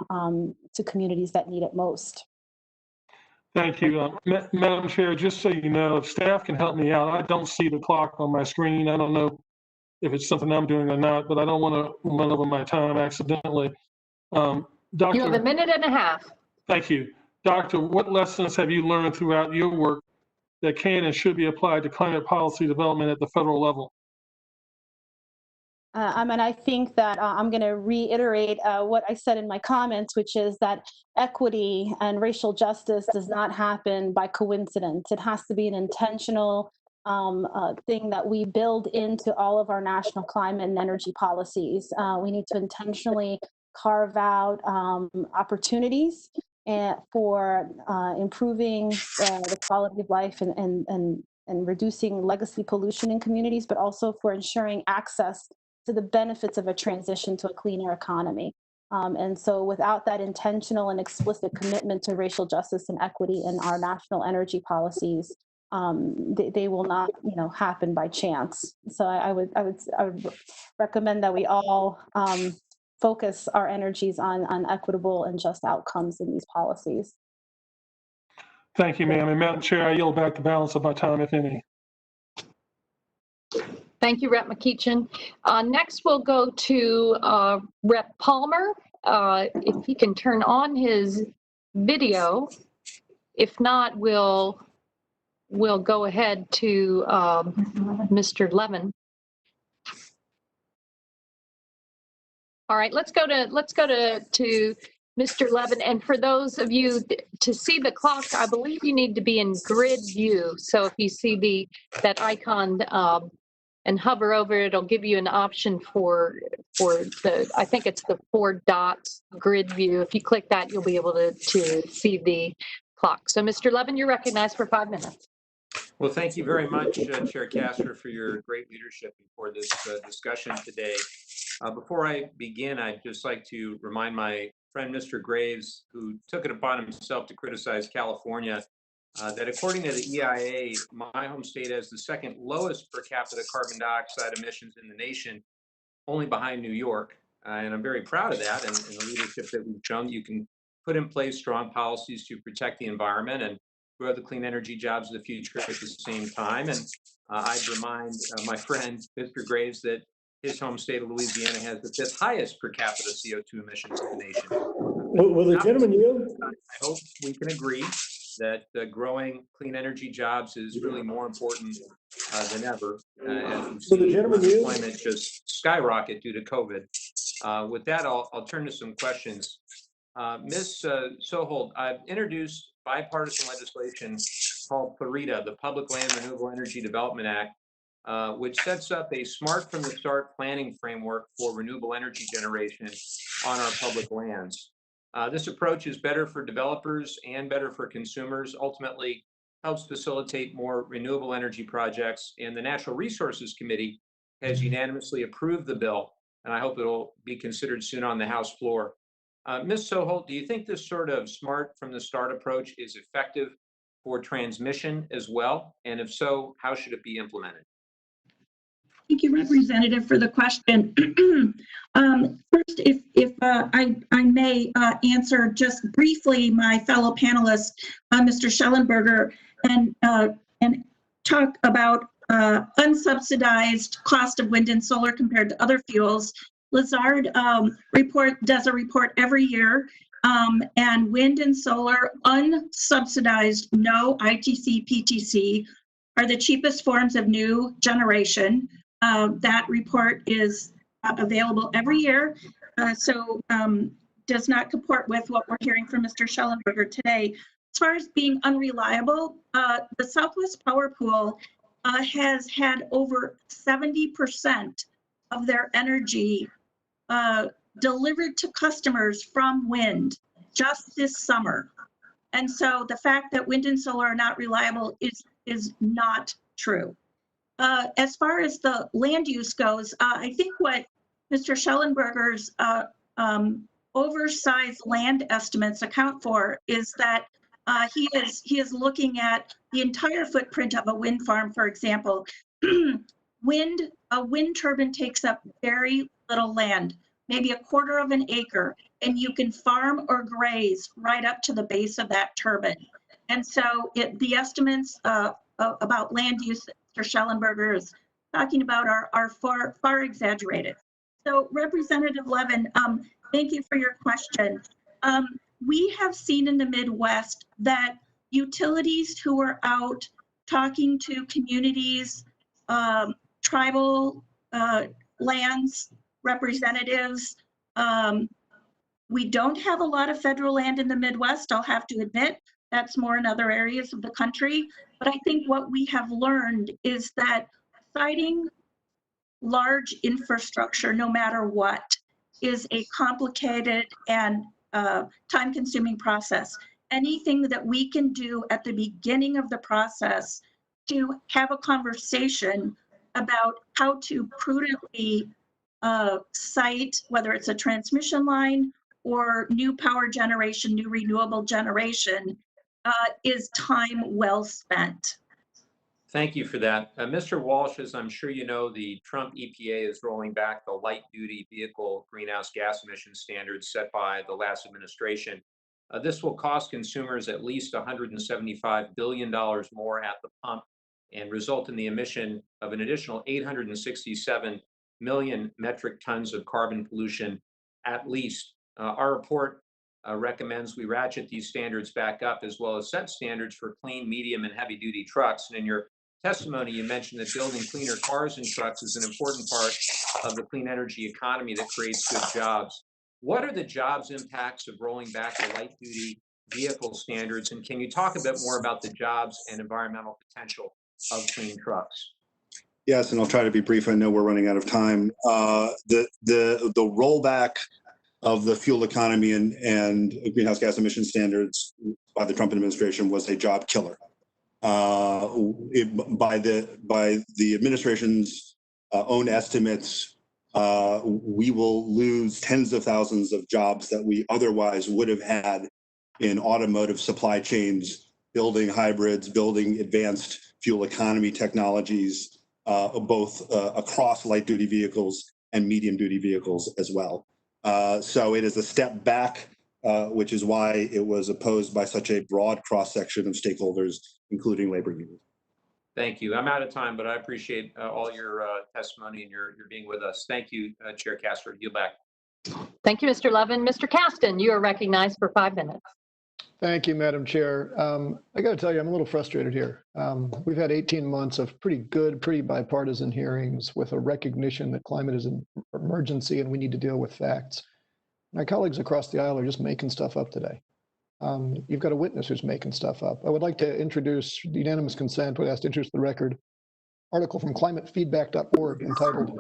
to communities that need it most. Thank you. Madam Chair, just so you know, if staff can help me out, I don't see the clock on my screen. I don't know if it's something I'm doing or not, but I don't want to run over my time accidentally. You have a minute and a half. Thank you. Doctor, what lessons have you learned throughout your work that can and should be applied to climate policy development at the federal level? I think that I'm going to reiterate what I said in my comments, which is that equity and racial justice does not happen by coincidence. It has to be an intentional thing that we build into all of our national climate and energy policies. We need to intentionally carve out opportunities for improving the quality of life and reducing legacy pollution in communities, but also for ensuring access to the benefits of a transition to a cleaner economy. And so without that intentional and explicit commitment to racial justice and equity in our national energy policies, they will not, happen by chance. So I would recommend that we all focus our energies on equitable and just outcomes in these policies. Thank you, ma'am. And Madam Chair, I yield back the balance of my time, if any. Thank you, Rep. McEachin. Next, we'll go to Rep. Palmer. If he can turn on his video. If not, we'll go ahead to Mr. Levin. All right, let's go to Mr. Levin. And for those of you to see the clock, I believe you need to be in grid view. So if you see that icon and hover over it, it'll give you an option for I think it's the 4 dots grid view. If you click that, you'll be able to see the clock. So Mr. Levin, you're recognized for 5 minutes. Well, thank you very much, Chair Castor, for your great leadership for this discussion today. Before I begin, I'd just like to remind my friend, Mr. Graves, who took it upon himself to criticize California, that according to the EIA, my home state has the second lowest per capita carbon dioxide emissions in the nation, only behind New York. And I'm very proud of that and the leadership that we've shown. You can put in place strong policies to protect the environment and grow the clean energy jobs of the future at the same time. And I'd remind my friend, Mr. Graves, that his home state of Louisiana has the 5th highest per capita CO2 emissions in the nation. Will the gentleman yield? I hope we can agree that growing clean energy jobs is really more important than ever. As we've seen unemployment just skyrocket due to COVID. With that, I'll turn to some questions. Ms. Soholt, I've introduced bipartisan legislation called PREDA, the Public Land Renewable Energy Development Act, which sets up a smart from the start planning framework for renewable energy generation on our public lands. This approach is better for developers and better for consumers, ultimately helps facilitate more renewable energy projects, and the Natural Resources Committee has unanimously approved the bill, and I hope it'll be considered soon on the House floor. Ms. Soholt, do you think this sort of smart from the start approach is effective for transmission as well? And if so, how should it be implemented? Thank you, Representative, for the question. First, if I may answer just briefly my fellow panelist, Mr. Schellenberger, and talk about unsubsidized cost of wind and solar compared to other fuels. Lazard does a report every year, and wind and solar unsubsidized, no ITC, PTC, are the cheapest forms of new generation. That report is available every year, so does not comport with what we're hearing from Mr. Schellenberger today. As far as being unreliable, the Southwest Power Pool has had over 70% of their energy delivered to customers from wind just this summer. And so the fact that wind and solar are not reliable is not true. As far as the land use goes, I think what Mr. Schellenberger's oversized land estimates account for is that he is looking at the entire footprint of a wind farm, for example. A wind turbine takes up very little land, maybe 1/4 of an acre, and you can farm or graze right up to the base of that turbine. And so the estimates about land use that Mr. Schellenberger is talking about are far exaggerated. So Representative Levin, thank you for your question. We have seen in the Midwest that utilities who are out talking to communities, tribal lands representatives. We don't have a lot of federal land in the Midwest, I'll have to admit. That's more in other areas of the country. But I think what we have learned is that siting large infrastructure, no matter what, is a complicated and time-consuming process. Anything that we can do at the beginning of the process to have a conversation about how to prudently site, whether it's a transmission line or new power generation, new renewable generation is time well spent. Thank you for that. Mr. Walsh, as I'm sure you know, the Trump EPA is rolling back the light-duty vehicle greenhouse gas emission standards set by the last administration. This will cost consumers at least $175 billion more at the pump and result in the emission of an additional 867 million metric tons of carbon pollution at least. Our report recommends we ratchet these standards back up, as well as set standards for clean, medium, and heavy-duty trucks. And in your testimony, you mentioned that building cleaner cars and trucks is an important part of the clean energy economy that creates good jobs. What are the jobs impacts of rolling back the light-duty vehicle standards? And can you talk a bit more about the jobs and environmental potential of clean trucks? Yes, and I'll try to be brief. I know we're running out of time. The rollback of the fuel economy and greenhouse gas emission standards by the Trump administration was a job killer. By the administration's own estimates, we will lose tens of thousands of jobs that we otherwise would have had in automotive supply chains, building hybrids, building advanced fuel economy technologies, both across light-duty vehicles and medium-duty vehicles as well. So it is a step back, which is why it was opposed by such a broad cross-section of stakeholders, including labor unions. Thank you. I'm out of time, but I appreciate all your testimony and your being with us. Thank you, Chair Castor. Yield back. Thank you, Mr. Levin. Mr. Caston, you are recognized for 5 minutes. Thank you, Madam Chair. I got to tell you, I'm a little frustrated here. We've had 18 months of pretty good, pretty bipartisan hearings with a recognition that climate is an emergency and we need to deal with facts. My colleagues across the aisle are just making stuff up today. You've got a witness who's making stuff up. I would like to introduce the unanimous consent, would ask to introduce the record, article from climatefeedback.org entitled,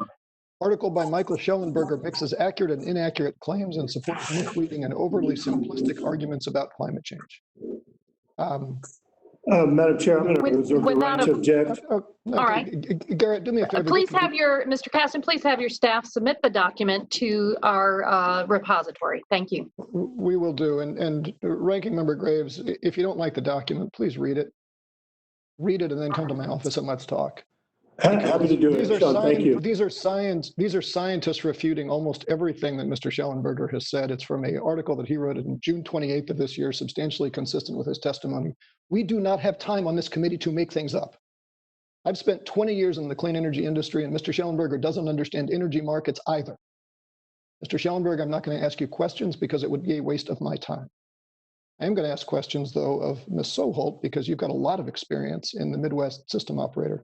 Article by Michael Shellenberger mixes accurate and inaccurate claims and supports misleading and overly simplistic arguments about climate change. Madam Chair, I'm going to reserve the right to object. All right. Garrett, do me a favor. Please have Mr. Caston, please have your staff submit the document to our repository. Thank you. We will do. And Ranking Member Graves, if you don't like the document, please read it. Read it and then come to my office and let's talk. Happy to do it, Sean. Thank you. These are scientists refuting almost everything that Mr. Schellenberger has said. It's from an article that he wrote on June 28th of this year, substantially consistent with his testimony. We do not have time on this committee to make things up. I've spent 20 years in the clean energy industry, and Mr. Schellenberger doesn't understand energy markets either. Mr. Schellenberger, I'm not going to ask you questions because it would be a waste of my time. I am going to ask questions, though, of Ms. Soholt, because you've got a lot of experience in the Midwest system operator.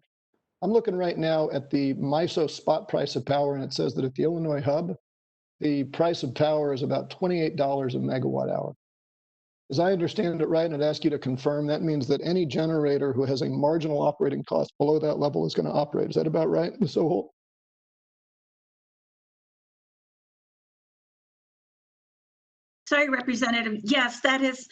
I'm looking right now at the MISO spot price of power, and it says that at the Illinois hub, the price of power is about $28 a megawatt hour. As I understand it right, and I'd ask you to confirm, that means that any generator who has a marginal operating cost below that level is going to operate. Is that about right, Ms. Soholt? Sorry, Representative. Yes, that is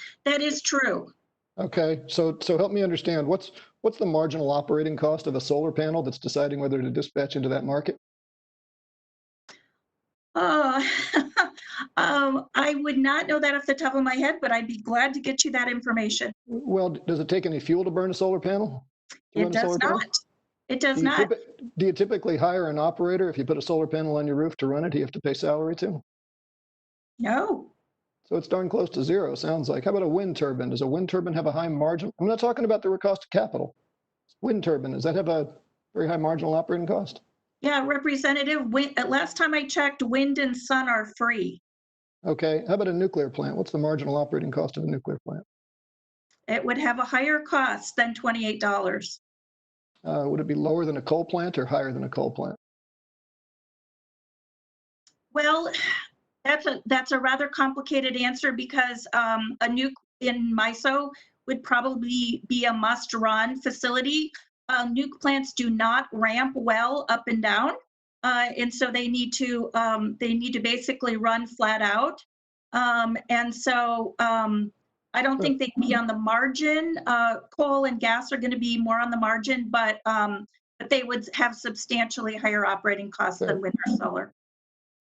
true. Okay, so help me understand, what's the marginal operating cost of a solar panel that's deciding whether to dispatch into that market? I would not know that off the top of my head, but I'd be glad to get you that information. Well, does it take any fuel to burn a solar panel? It does not. It does not. Do you typically hire an operator if you put a solar panel on your roof to run it? Do you have to pay salary to? No. So it's darn close to zero, sounds like. How about a wind turbine? Does a wind turbine have a high margin? I'm not talking about the cost of capital. Wind turbine, does that have a very high marginal operating cost? Yeah, Representative, last time I checked, wind and sun are free. Okay, how about a nuclear plant? What's the marginal operating cost of a nuclear plant? It would have a higher cost than $28. Would it be lower than a coal plant or higher than a coal plant? Well, that's a rather complicated answer because a nuke in MISO would probably be a must-run facility. Nuke plants do not ramp well up and down, and so they need to basically run flat out. And so I don't think they'd be on the margin. Coal and gas are going to be more on the margin, but they would have substantially higher operating costs than wind or solar.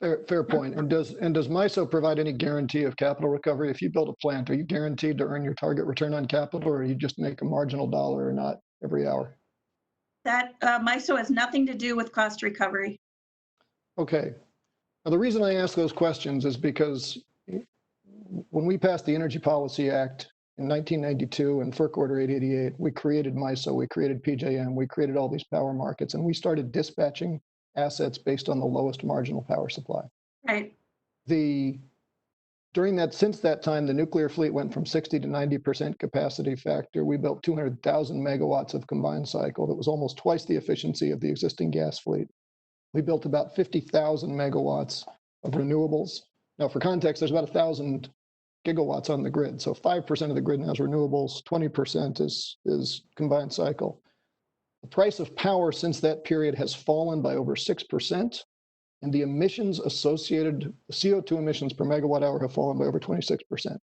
Fair point. And does MISO provide any guarantee of capital recovery? If you build a plant, are you guaranteed to earn your target return on capital, or you just make a marginal dollar or not every hour? That MISO has nothing to do with cost recovery. Okay. Now, the reason I ask those questions is because when we passed the Energy Policy Act in 1992 and FERC Order 888, we created MISO, we created PJM, we created all these power markets, and we started dispatching assets based on the lowest marginal power supply. Right. Since that time, the nuclear fleet went from 60 to 90% capacity factor. We built 200,000 megawatts of combined cycle. That was almost twice the efficiency of the existing gas fleet. We built about 50,000 megawatts of renewables. Now, for context, there's about 1,000 gigawatts on the grid. So 5% of the grid now is renewables, 20% is combined cycle. The price of power since that period has fallen by over 6%, and the emissions associated, the CO2 emissions per megawatt hour have fallen by over 26%.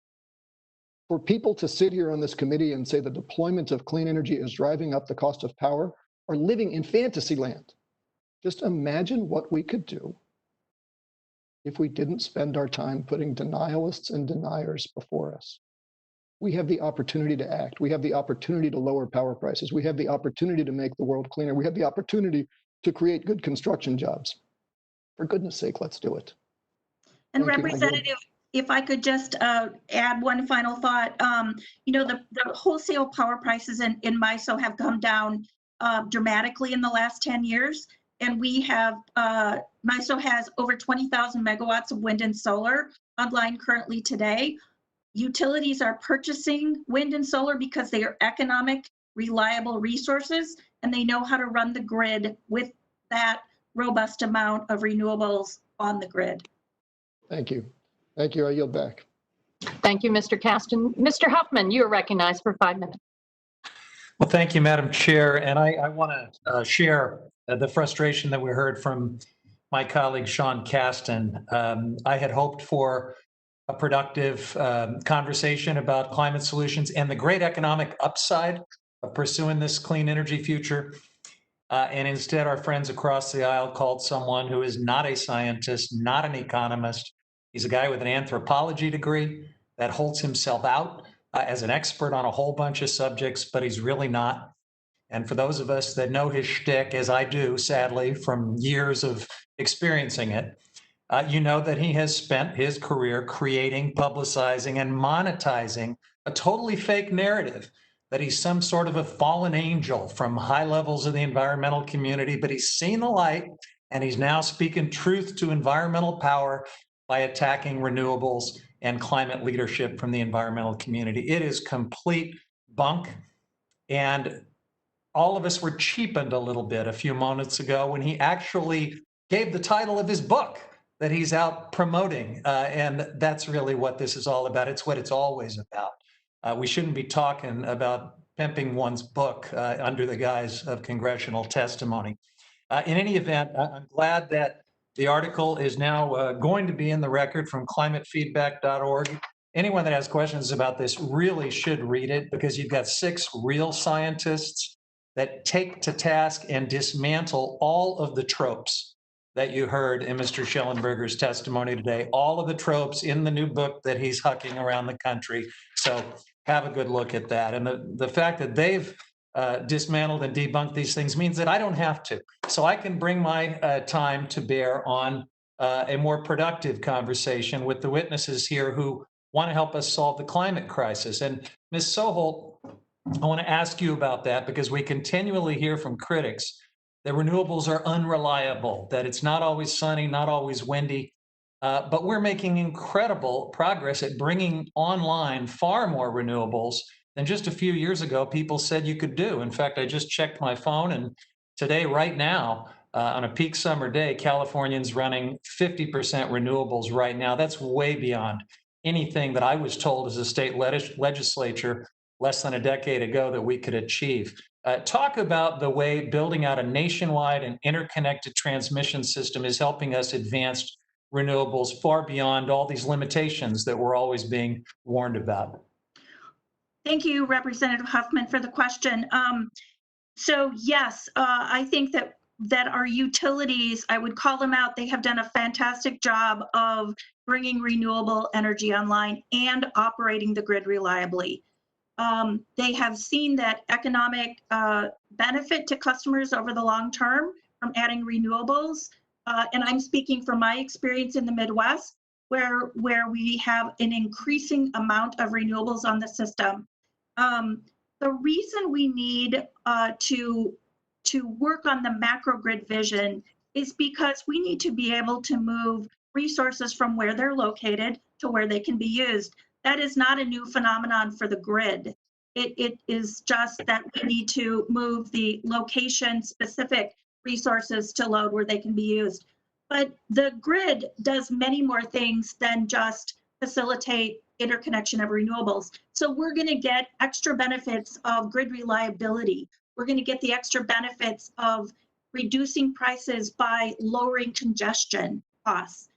For people to sit here on this committee and say the deployment of clean energy is driving up the cost of power are living in fantasy land. Just imagine what we could do if we didn't spend our time putting denialists and deniers before us. We have the opportunity to act. We have the opportunity to lower power prices. We have the opportunity to make the world cleaner. We have the opportunity to create good construction jobs. For goodness sake, let's do it. And Representative, if I could just add one final thought, the wholesale power prices in MISO have come down dramatically in the last 10 years. And we have, MISO has over 20,000 megawatts of wind and solar online currently today. Utilities are purchasing wind and solar because they are economic, reliable resources, and they know how to run the grid with that robust amount of renewables on the grid. Thank you. Thank you. I yield back. Thank you, Mr. Caston. Mr. Huffman, you are recognized for 5 minutes. Well, thank you, Madam Chair. And I want to share the frustration that we heard from my colleague, Sean Caston. I had hoped for a productive conversation about climate solutions and the great economic upside of pursuing this clean energy future. And instead, our friends across the aisle called someone who is not a scientist, not an economist. He's a guy with an anthropology degree that holds himself out as an expert on a whole bunch of subjects, but he's really not. And for those of us that know his shtick, as I do, sadly, from years of experiencing it, you know that he has spent his career creating, publicizing, and monetizing a totally fake narrative that he's some sort of a fallen angel from high levels of the environmental community, but he's seen the light and he's now speaking truth to environmental power by attacking renewables and climate leadership from the environmental community. It is complete bunk. And all of us were cheapened a little bit a few moments ago when he actually gave the title of his book that he's out promoting. And that's really what this is all about. It's what it's always about. We shouldn't be talking about pimping one's book under the guise of congressional testimony. In any event, I'm glad that the article is now going to be in the record from climatefeedback.org. Anyone that has questions about this really should read it, because you've got 6 real scientists that take to task and dismantle all of the tropes that you heard in Mr. Schellenberger's testimony today, all of the tropes in the new book that he's hucking around the country. So have a good look at that. And the fact that they've dismantled and debunked these things means that I don't have to. So I can bring my time to bear on a more productive conversation with the witnesses here who want to help us solve the climate crisis. And Ms. Soholt, I want to ask you about that, because we continually hear from critics that renewables are unreliable, that it's not always sunny, not always windy, but we're making incredible progress at bringing online far more renewables than just a few years ago people said you could do. In fact, I just checked my phone, and today, right now, on a peak summer day, Californians running 50% renewables right now. That's way beyond anything that I was told as a state legislature less than a decade ago that we could achieve. Talk about the way building out a nationwide and interconnected transmission system is helping us advance renewables far beyond all these limitations that we're always being warned about. Thank you, Representative Huffman, for the question. So yes, I think that our utilities, I would call them out. They have done a fantastic job of bringing renewable energy online and operating the grid reliably. They have seen that economic benefit to customers over the long term from adding renewables. And I'm speaking from my experience in the Midwest, where we have an increasing amount of renewables on the system. The reason we need to work on the macro grid vision is because we need to be able to move resources from where they're located to where they can be used. That is not a new phenomenon for the grid. It is just that we need to move the location-specific resources to load where they can be used. But the grid does many more things than just facilitate interconnection of renewables. So we're going to get extra benefits of grid reliability. We're going to get the extra benefits of reducing prices by lowering congestion costs.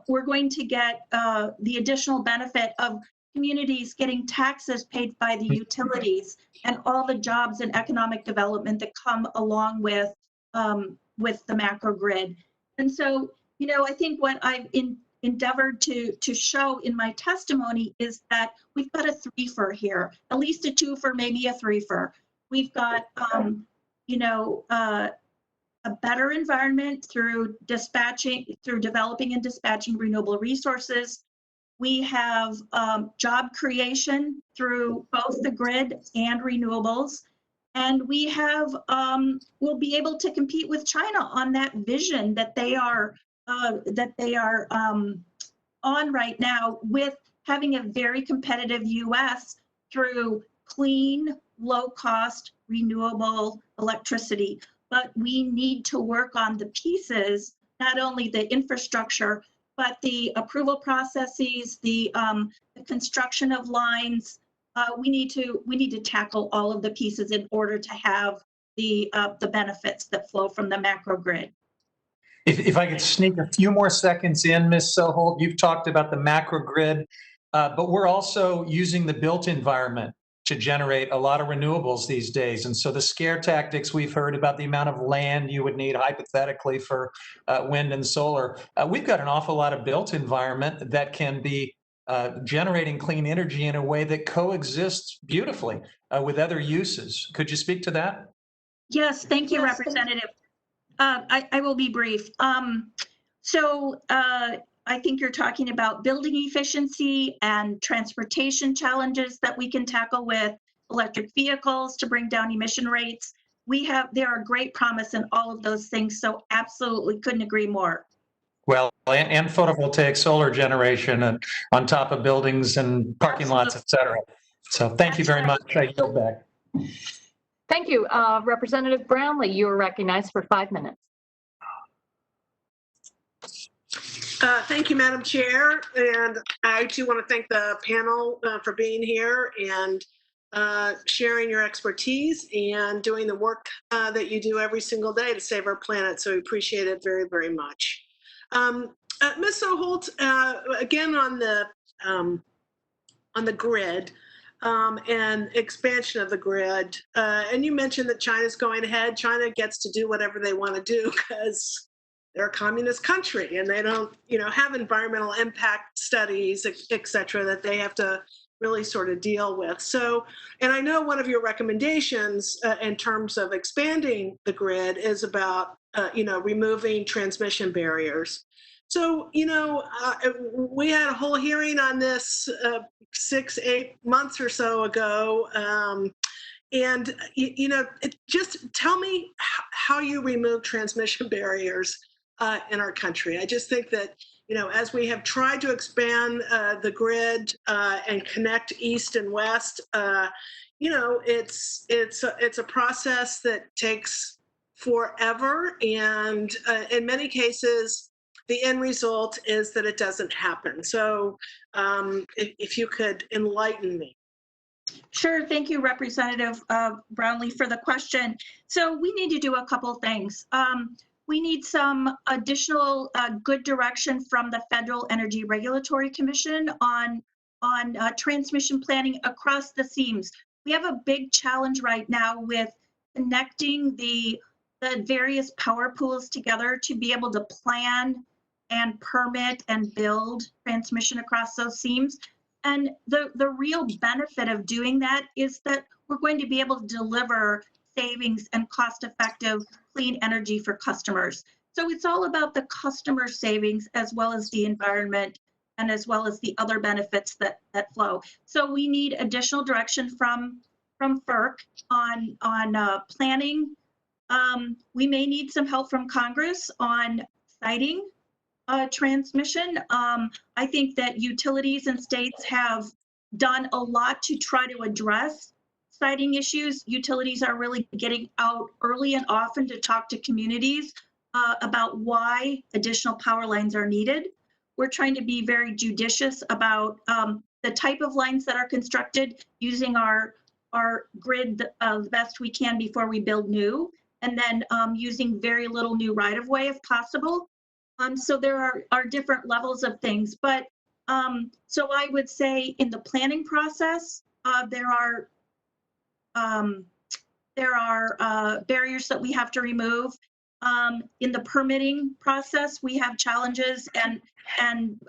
We're going to get the additional benefit of communities getting taxes paid by the utilities and all the jobs and economic development that come along with the macro grid. And so, you know, I think what I've endeavored to show in my testimony is that we've got a threefer here, at least a twofer, maybe a threefer. We've got, you know, a better environment through developing and dispatching renewable resources. We have job creation through both the grid and renewables. And we have, we'll be able to compete with China on that vision that they are on right now, with having a very competitive US through clean, low-cost, renewable electricity. But we need to work on the pieces, not only the infrastructure, but the approval processes, the construction of lines. We need to tackle all of the pieces in order to have the benefits that flow from the macro grid. If I could sneak a few more seconds in, Ms. Soholt, you've talked about the macro grid, but we're also using the built environment to generate a lot of renewables these days. And so the scare tactics we've heard about the amount of land you would need hypothetically for wind and solar, we've got an awful lot of built environment that can be generating clean energy in a way that coexists beautifully with other uses. Could you speak to that? Yes, thank you, Representative. I will be brief. I think you're talking about building efficiency and transportation challenges that we can tackle with electric vehicles to bring down emission rates. There are great promise in all of those things, so absolutely couldn't agree more. Well, and photovoltaic solar generation and on top of buildings and parking lots, et cetera. So thank you very much. I yield back. Thank you. Representative Brownlee, you are recognized for 5 minutes. Thank you, Madam Chair. And I too want to thank the panel for being here and sharing your expertise and doing the work that you do every single day to save our planet. So we appreciate it very, very much. Ms. Soholt, again on the grid and expansion of the grid, and you mentioned that China's going ahead. China gets to do whatever they want to do because they're a communist country and they don't, have environmental impact studies, et cetera, that they have to really sort of deal with. So, and I know one of your recommendations in terms of expanding the grid is about, removing transmission barriers. So, we had a whole hearing on this 6-8 months or so ago. And, just tell me how you remove transmission barriers in our country. I just think that, as we have tried to expand the grid and connect East and West, it's a process that takes forever. And in many cases, the end result is that it doesn't happen. So if you could enlighten me. Sure. Thank you, Representative Brownlee, for the question. So we need to do a couple things. We need some additional good direction from the Federal Energy Regulatory Commission on transmission planning across the seams. We have a big challenge right now with connecting the the various power pools together to be able to plan and permit and build transmission across those seams. And the real benefit of doing that is that we're going to be able to deliver savings and cost-effective clean energy for customers. So it's all about the customer savings as well as the environment and as well as the other benefits that flow. So we need additional direction from FERC on planning. We may need some help from Congress on siting transmission. I think that utilities and states have done a lot to try to address siting issues. Utilities are really getting out early and often to talk to communities about why additional power lines are needed. We're trying to be very judicious about the type of lines that are constructed, using our grid the best we can before we build new, and then using very little new right-of-way if possible. So there are different levels of things, but so I would say in the planning process, there are barriers that we have to remove. In the permitting process, we have challenges, and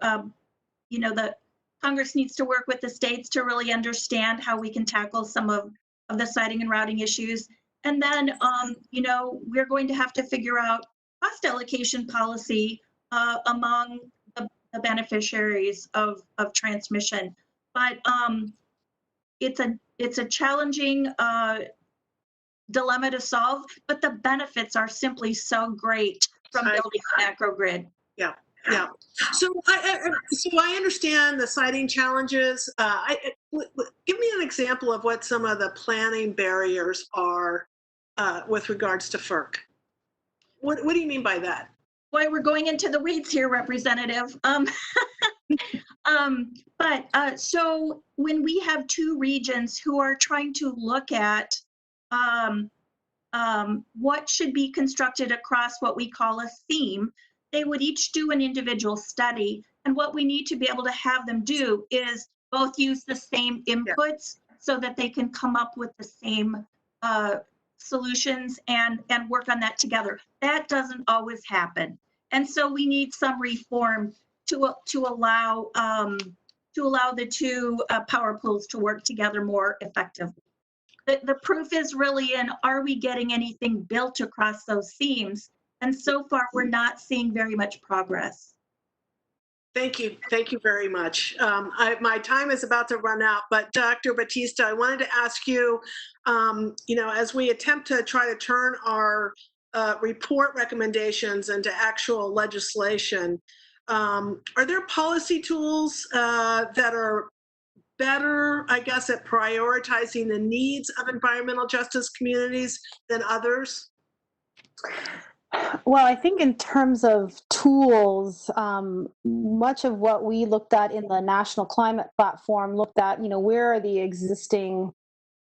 you know, the Congress needs to work with the states to really understand how we can tackle some of the siting and routing issues. And then, you know, we're going to have to figure out cost allocation policy among the beneficiaries of transmission. But it's a challenging dilemma to solve, but the benefits are simply so great from building a macro grid. Yeah. Yeah. So I understand the siting challenges. Give me an example of what some of the planning barriers are with regards to FERC. What do you mean by that? Boy, we're going into the weeds here, Representative. So when we have two regions who are trying to look at what should be constructed across what we call a theme, they would each do an individual study. And what we need to be able to have them do is both use the same inputs so that they can come up with the same solutions and work on that together. That doesn't always happen. And so we need some reform to allow the two power pools to work together more effectively. The proof is really in, are we getting anything built across those themes? And so far, we're not seeing very much progress. Thank you. Thank you very much. My time is about to run out, but Dr. Baptista, I wanted to ask you, you know, as we attempt to try to turn our report recommendations into actual legislation, are there policy tools that are better, I guess, at prioritizing the needs of environmental justice communities than others? Well, I think in terms of tools, much of what we looked at in the National Climate Platform looked at, you know, where are the existing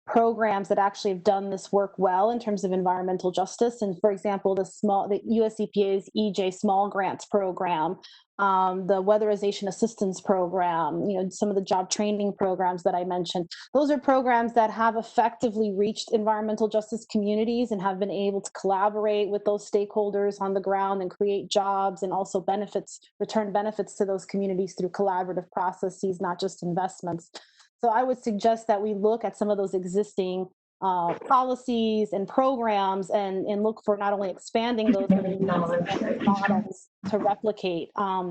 programs that actually have done this work well in terms of environmental justice. And for example, the US EPA's EJ Small Grants Program, the Weatherization Assistance Program, you know, some of the job training programs that I mentioned. Those are programs that have effectively reached environmental justice communities and have been able to collaborate with those stakeholders on the ground and create jobs and also return benefits to those communities through collaborative processes, not just investments. So I would suggest that we look at some of those existing policies and programs and look for not only expanding those models to replicate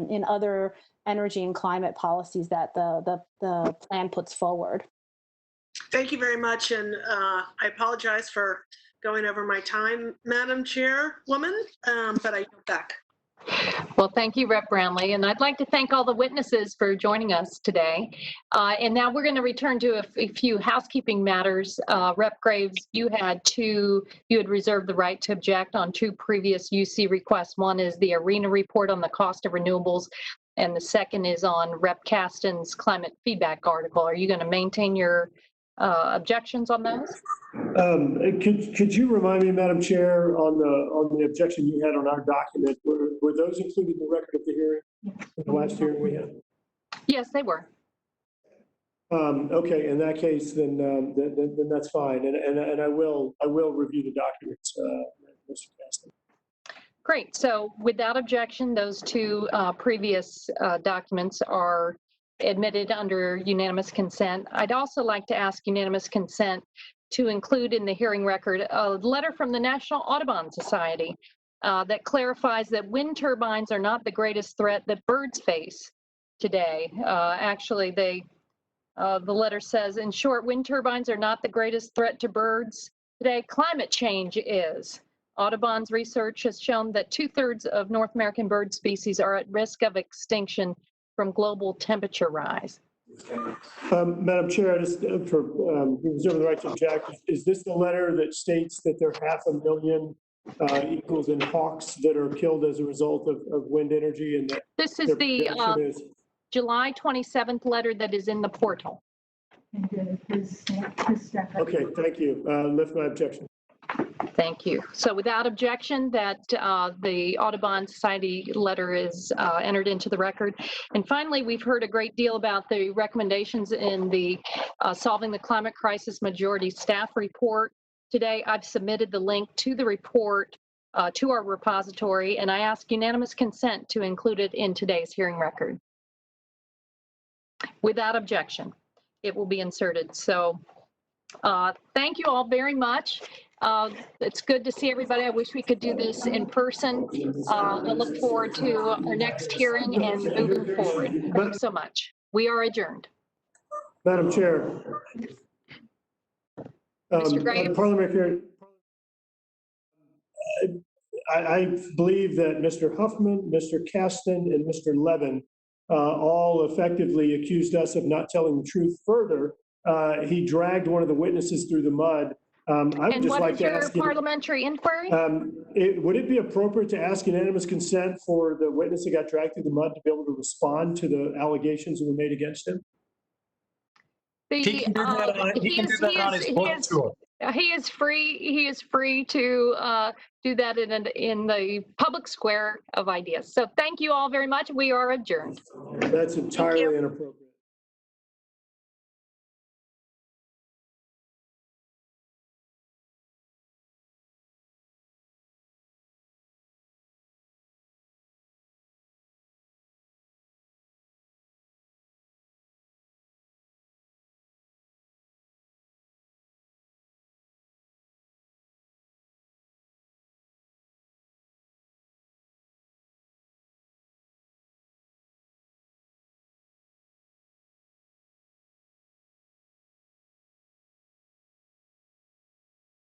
in other energy and climate policies that the plan puts forward. Thank you very much, and I apologize for going over my time, Madam Chairwoman, but I yield back. Well, thank you, Rep. Brownlee, and I'd like to thank all the witnesses for joining us today. And now we're going to return to a few housekeeping matters. Rep. Graves, you had reserved the right to object on two previous UC requests. One is the ARENA report on the cost of renewables, and the second is on Rep. Kasten's climate feedback article. Are you going to maintain your objections on those? Could you remind me, Madam Chair, on the objection you had on our document, were those included in the record of the hearing, the last hearing we had? Yes, they were. Okay, in that case, then that's fine, and I will review the documents, Mr. Caston. Great. So without objection, those two previous documents are admitted under unanimous consent. I'd also like to ask unanimous consent to include in the hearing record a letter from the National Audubon Society that clarifies that wind turbines are not the greatest threat that birds face today. Actually, the letter says, in short, wind turbines are not the greatest threat to birds today. Climate change is. Audubon's research has shown that 2/3 of North American bird species are at risk of extinction from global temperature rise. Madam Chair, just for reserving the right to object, is this the letter that states that there are 500,000 eagles and hawks that are killed as a result of wind energy, and that this is the July 27th letter that is in the portal? Okay, thank you. Lift my objection. Thank you. So without objection, that the Audubon Society letter is entered into the record. And finally, we've heard a great deal about the recommendations in the Solving the Climate Crisis Majority Staff Report. Today, I've submitted the link to the report to our repository, and I ask unanimous consent to include it in today's hearing record. Without objection, it will be inserted. So thank you all very much. It's good to see everybody. I wish we could do this in person. I look forward to our next hearing and moving forward. Thank you so much. We are adjourned. Madam Chair. Mr. Graves? Parliamentary, I believe that Mr. Huffman, Mr. Caston, and Mr. Levin all effectively accused us of not telling the truth. Further, he dragged one of the witnesses through the mud. I would just like to ask your parliamentary inquiry? Would it be appropriate to ask unanimous consent for the witness that got dragged through the mud to be able to respond to the allegations that were made against him? He can do that on his book tour. He is free. He is free to do that in the public square of ideas. So thank you all very much. We are adjourned. That's entirely inappropriate.